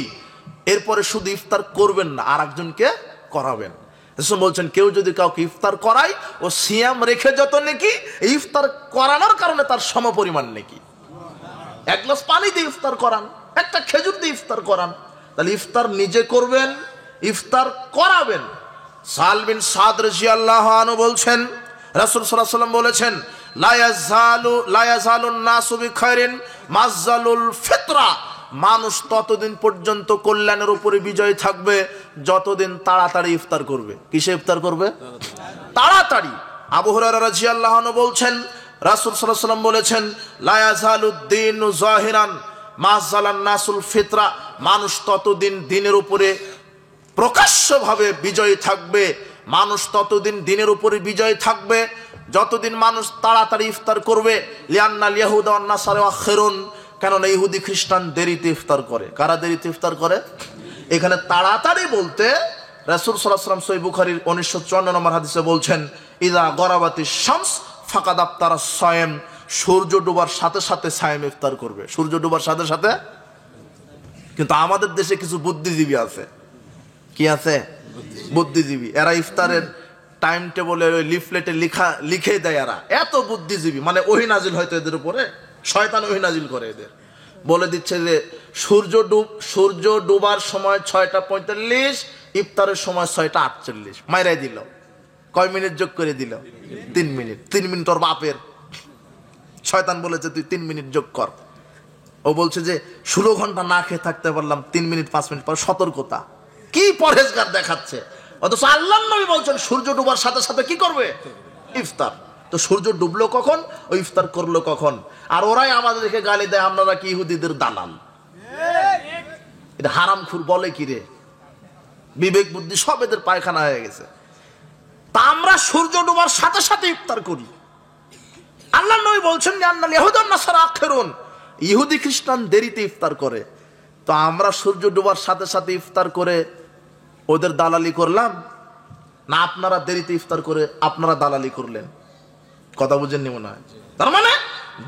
Speaker 1: এরপরে শুধু ইফতার করবেন না, আর একজনকে করাবেন। রাসূল বলছেন, কেউ যদি কাউকে ইফতার করায়, ও সিয়াম রেখে যত নেকি, ইফতার করানোর কারণে তার সমপরিমাণ নেকি। এক গ্লাস পানি দিয়ে ইফতার করান, একটা খেজুর দিয়ে ইফতার করান, তাহলে ইফতার নিজে করবেন, ইফতার করাবেন। সাল বিন সাদ রাদিয়াল্লাহু আনহু বলছেন, রাসূল সাল্লাল্লাহু আলাইহি ওয়াসাল্লাম বলেছেন, লা ইয়াজালুন নাসু বিখাইরিন মাযালুল ফিতরা। মানুষ ততদিন পর্যন্ত কল্যাণের উপরে বিজয় থাকবে যতদিন তাড়াতাড়ি ইফতার করবে। কিসে ইফতার করবে? তাড়াতাড়ি। আবু হুরায়রা রাদিয়াল্লাহু আনহু বলছেন, রাসূল সাল্লাল্লাহু আলাইহি ওয়াসাল্লাম বলেছেন, লা ইয়াজালুদ্দীনু যাহিরান মাযালান নাসুল ফিতরা। মানুষ ততদিন দিনের উপরে প্রকাশ্যভাবে বিজয়ী থাকবে, মানুষ ততদিন দিনের উপরে বিজয়ী থাকবে যতদিন মানুষ তাড়াতাড়ি ইফতার করবে। লিআন্নাল ইয়াহুদা ওয়ান নাসারা আখিরুন, কেননা ইহুদি খ্রিস্টান দেরিতে ইফতার করে। কারা দেরিতে ইফতার করে? এখানে তাড়াতাড়ি বলতে রাসূল সাল্লাল্লাহু আলাইহি ওয়াসাল্লাম সহিহ বুখারীর 1954 নম্বর হাদিসে বলছেন, ইযা গরাবাতিশ শামস ফাকাদ আফতারা সায়েম। সূর্য ডোবার সাথে সাথে সায়েম ইফতার করবে। সূর্য ডোবার সাথে সাথে। কিন্তু আমাদের দেশে কিছু বুদ্ধিজীবী আছে। কি আছে? বুদ্ধিজীবী। এরা ইফতারের টাইম টেবলে লিফলেটে লিখে দেয়। এরা এত বুদ্ধিজীবী, মানে ওহী নাজিল হয়তো এদের উপরে, শয়তান ওহী নাজিল করে এদের। বলে দিচ্ছে যে সূর্য ডুবার সময় 6:45, ইফতারের সময় 6:48। মাইরাই দিল। কয় মিনিট যোগ করে দিল? 3 মিনিট। 3 মিনিট ওর বাপের। শয়তান বলেছে তুই 3 মিনিট যোগ কর। ও বলছে যে 16 ঘন্টা না খেয়ে থাকতে পারলাম, 3 মিনিট 5 মিনিট পর। সতর্কতা। কি পরহেজগার দেখাচ্ছে। অথচ আল্লাহর নবী বলছেন সূর্য ডুবার সাথে সাথে কি করবে? ইফতার। তো সূর্য ডুবলো কখন, ও ইফতার করলো কখন? আর ওরাই আমাদেরকে গালি দেয়, আপনারা কি ইহুদিদের দালাল। এটা হারামখোর বলে কি রে? বিবেক বুদ্ধি সব এদের পায়খানা হয়ে গেছে। তা আমরা সূর্য ডুবার সাথে সাথে ইফতার করি। আল্লাহর নবী বলছেন লিআন্নাল ইয়াহুদা ওয়ান নাসারা আখিরুন, ইহুদি খ্রিস্টান দেরিতে ইফতার করে। তো আমরা সূর্য ডুবার সাথে সাথে ইফতার করে ওদের দালালি করলাম, না আপনারা দেরিতে ইফতার করে আপনারা দালালি করলেন? কথা বুঝেননি মনে হয়। তার মানে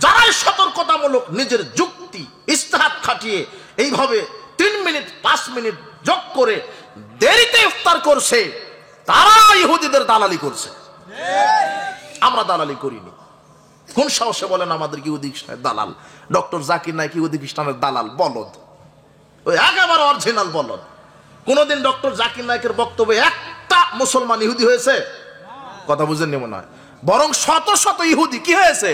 Speaker 1: যারাই সতর্কতামূলক নিজের যুক্তি ইজতিহাদ খাটিয়ে এইভাবে 3 মিনিট 5 মিনিট যোগ করে দেরিতে ইফতার করছে, তারা ইহুদিদের দালালি করছে। আমরা দালালি করিনি। কোন সাহসে বলেন আমাদের কি ইহুদি খ্রিস্টানের দালাল? ডক্টর জাকির নাইক ইহুদি খ্রিস্টানের দালাল, বলদ, ওই একেবারে অরিজিনাল বলদ। কোনদিন ডক্টর জাকির নাইকের বক্তব্যে একটা মুসলমান ইহুদি হয়েছে? কথা বুঝেননি মনে হয়। বরং শত শত ইহুদি কি হয়েছে?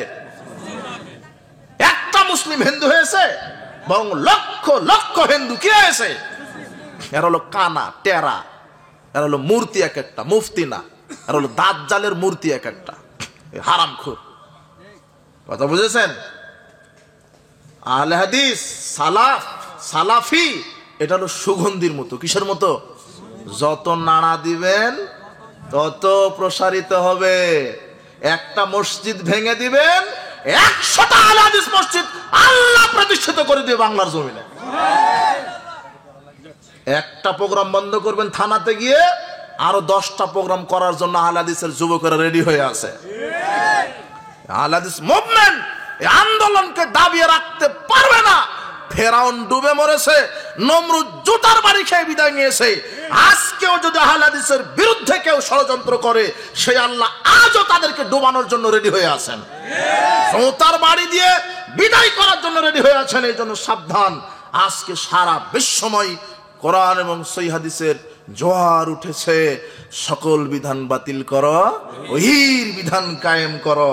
Speaker 1: একটা মুসলিম হিন্দু হয়েছে, বরং লক্ষ লক্ষ হিন্দু কি হয়েছে? এরা হলো কানা টেরা, এরা হলো মূর্তি এক একটা, মুফতি না। এরা হলো দাজ্জালের মূর্তি এক একটা, হারামখোর। কথা বুঝেছেন? আহলে হাদিস, সালাফ, সালাফি, এটা হলো সুগন্ধির মতো। কিসের মতো? যত নাড়া দিবেন তত প্রসারিত হবে। একটা মসজিদ ভেঙে দিবেন, 100টা আহলে হাদিস মসজিদ আল্লাহ প্রতিষ্ঠিত করে দিবে বাংলার জমিনে। একটা প্রোগ্রাম বন্ধ করবেন থানাতে গিয়ে, আরো 10টা প্রোগ্রাম করার জন্য আহলে হাদিসের যুবকেরা রেডি হয়ে আছে। আহলে হাদিস মুভমেন্ট এই আন্দোলনকে দাবিয়ে রাখতে পারবে না। ফেরাউন ডুবে মরেছে, নমরুদ জুতার বাড়ি খেয়ে বিদায় নিয়েছে। আজকেও যদি আহলে হাদিসের বিরুদ্ধে কেউ ষড়যন্ত্র করে, সেই আল্লাহ আজও তাদেরকে ডোবানোর জন্য রেডি হয়ে আছেন, তার বাড়ি দিয়ে বিদায় করার জন্য রেডি হয়ে আছেন। এই জন্য সাবধান। আজকে সারা বিশ্বময় কোরআন এবং সহিহ হাদিসের জোয়ার উঠেছে। সকল বিধান বাতিল করো, ওহির বিধান কায়েম করো।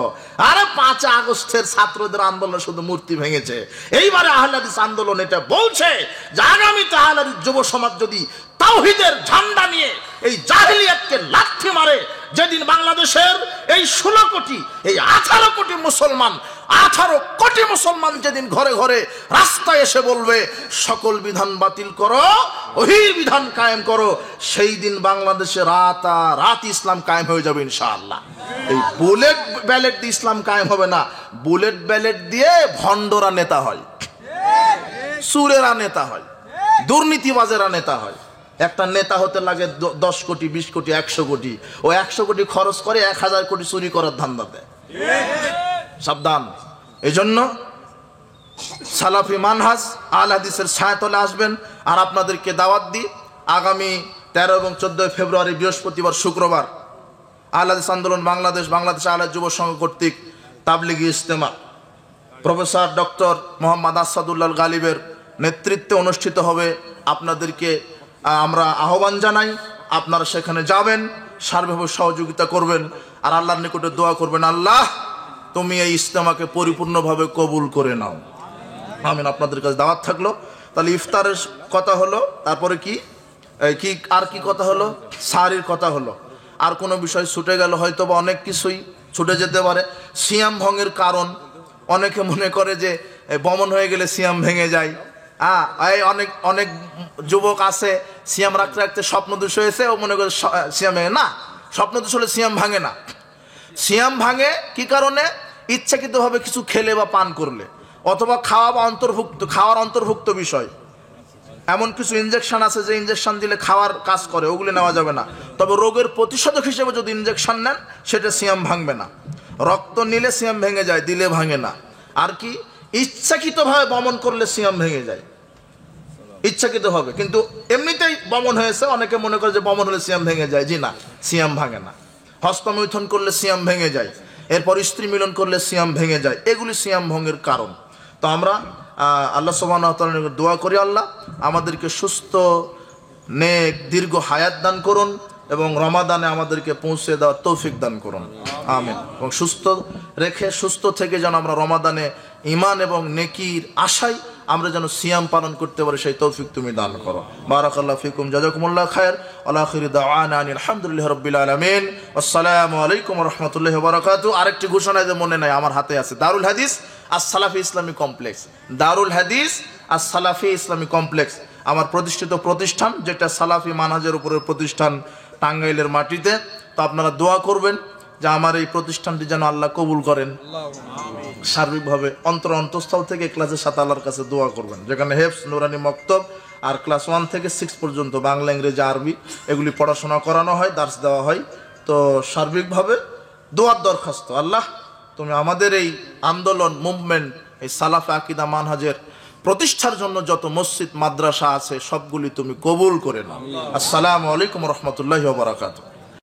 Speaker 1: আরে 5 আগস্টের ছাত্রদের আন্দোলন শুধু মূর্তি ভেঙেছে। এইবারে আহলে হাদিস আন্দোলন এটা বলছে যে আগামীতে আহলে হাদিস যুব সমাজ যদি তাওহীদের ঝান্ডা নিয়ে এই জাহেলিয়াতকে লাথি মারে, যেদিন বাংলাদেশের এই 16 কোটি, এই 18 কোটি মুসলমান, 18 কোটি মুসলমান যেদিন ঘরে ঘরে রাস্তায় এসে বলবে সকল বিধান বাতিল করো, ওহির বিধান কায়েম করো, সেই দিন বাংলাদেশে রাত ইসলাম কায়েম হয়ে যাবে ইনশাআল্লাহ। এই বুলেট ব্যালেট দিয়ে ইসলাম কায়েম হবে না। বুলেট ব্যালেট দিয়ে ভণ্ডরা নেতা হয়, সুরেরা নেতা হয়, দুর্নীতিবাজেরা নেতা হয়। একটা নেতা হতে লাগে 10 কোটি, 20 কোটি, 100 কোটি। ও 100 কোটি খরচ করে 1000 কোটি চুরি করার ধান্দা দেয়। সাবধান। এই জন্য সালাফি মানহাজ আহলে হাদিসের ছায়াতলে আসবেন। আর আপনাদেরকে দাওয়াত দিই, আগামী 13 এবং 14 ফেব্রুয়ারি বৃহস্পতিবার, শুক্রবার আহলে হাদিস আন্দোলন বাংলাদেশ আহলে যুব সংঘ কর্তৃক তাবলিগি ইজতেমা প্রফেসর ডক্টর মোহাম্মদ আসাদুল্লাহ গালিবের নেতৃত্বে অনুষ্ঠিত হবে। আপনাদেরকে আমরা আহ্বান জানাই, আপনারা সেখানে যাবেন, সার্বভাবে সহযোগিতা করবেন আর আল্লাহর নিকটে দোয়া করবেন, আল্লাহ তুমি এই ইজতেমাকে পরিপূর্ণভাবে কবুল করে নাও, আমিন। আপনাদের কাছে দাওয়াত থাকলো। তাহলে ইফতারের কথা হলো, তারপরে কি আর কি কথা হলো? সারির কথা হলো। আর কোনো বিষয় ছুটে গেল, হয়তো বা অনেক কিছুই ছুটে যেতে পারে। সিয়াম ভঙ্গের কারণ, অনেকে মনে করে যে বমন হয়ে গেলে সিয়াম ভেঙে যায়। অনেক অনেক যুবক আছে সিয়াম রাখতে রাখতে স্বপ্নদোষ হয়েছে, ও মনে করে সিয়াম ভেঙে না। স্বপ্নদোষ হলে সিয়াম ভাঙে না। সিয়াম ভাঙে কি কারণে? ইচ্ছাকৃতভাবে কিছু খেলে বা পান করলে, অথবা খাওয়ার অন্তর্ভুক্ত বিষয়। এমন কিছু ইনজেকশন আছে যে ইনজেকশন দিলে খাওয়ার কাজ করে, ওগুলো নেওয়া যাবে না। তবে রোগের প্রতিষেধক হিসেবে যদি ইনজেকশন নেন, সেটা সিয়াম ভাঙবে না। রক্ত নিলে সিয়াম ভেঙে যায়, দিলে ভাঙে না। আর কি ইচ্ছাকৃতভাবে বমন করলে সিয়াম ভেঙে যায়, ইচ্ছাকৃতভাবে। কিন্তু এমনিতেই বমন হয়েছে, অনেকে মনে করে যে বমন হলে সিয়াম ভেঙে যায়। জি না, সিয়াম ভাঙে না। হস্তমৈথুন করলে সিয়াম ভেঙে যায়, এরপর স্ত্রী মিলন করলে সিয়াম ভেঙে যায়। এগুলি সিয়াম ভঙ্গের কারণ। তো আমরা আল্লাহ সুবহানাহু ওয়া তাআলার দোয়া করি, আল্লাহ আমাদেরকে সুস্থ নেক দীর্ঘ হায়াত দান করুন এবং রমাদানে আমাদেরকে পৌঁছে দেওয়ার তৌফিক দান করুন, আমিন। এবং সুস্থ থেকে যেন আমরা রমাদানে ঈমান এবং নেকির আশায় আমরা যেন সিয়াম পালন করতে পারি, সেই তৌফিক তুমি দান করো। বারাকাল্লাহু ফিকুম, জাযাকুমুল্লাহ খায়র। আখিরু দাওয়ানা আলহামদুলিল্লাহি রাব্বিল আলামিন। আসসালামু আলাইকুম ওয়া রাহমাতুল্লাহি ওয়া বারাকাতুহু। আরেকটি ঘোষণা যে মনে নাই, আমার হাতে আছে, দারুল হাদিস as-সালাফি ইসলামী কমপ্লেক্স। দারুল হাদিস as-সালাফি ইসলামী কমপ্লেক্স আমার প্রতিষ্ঠিত প্রতিষ্ঠান, যেটা সালাফি মানহাজের উপরের প্রতিষ্ঠান, টাঙ্গাইলের মাটিতে। তো আপনারা দোয়া করবেন যে আমার এই প্রতিষ্ঠানটি যেন আল্লাহ কবুল করেন। সার্বিকভাবে অন্তঃস্থল থেকে ক্লাসের সাথে আল্লাহর কাছে দোয়া করবেন, যেখানে হেফজ, নুরানি মক্তব আর ক্লাস 1 থেকে 6 পর্যন্ত বাংলা, ইংরেজি, আরবি এগুলি পড়াশোনা করানো হয়, দার্স দেওয়া হয়। তো সার্বিকভাবে দোয়ার দরখাস্ত, আল্লাহ তুমি আমাদের এই আন্দোলন, মুভমেন্ট, এই সালাফে আকীদা মানহাজের প্রতিষ্ঠার জন্য যত মসজিদ মাদ্রাসা আছে সবগুলি তুমি কবুল করে নাও। আসসালামু আলাইকুম ওয়া রাহমাতুল্লাহি ওয়া বারাকাতুহু।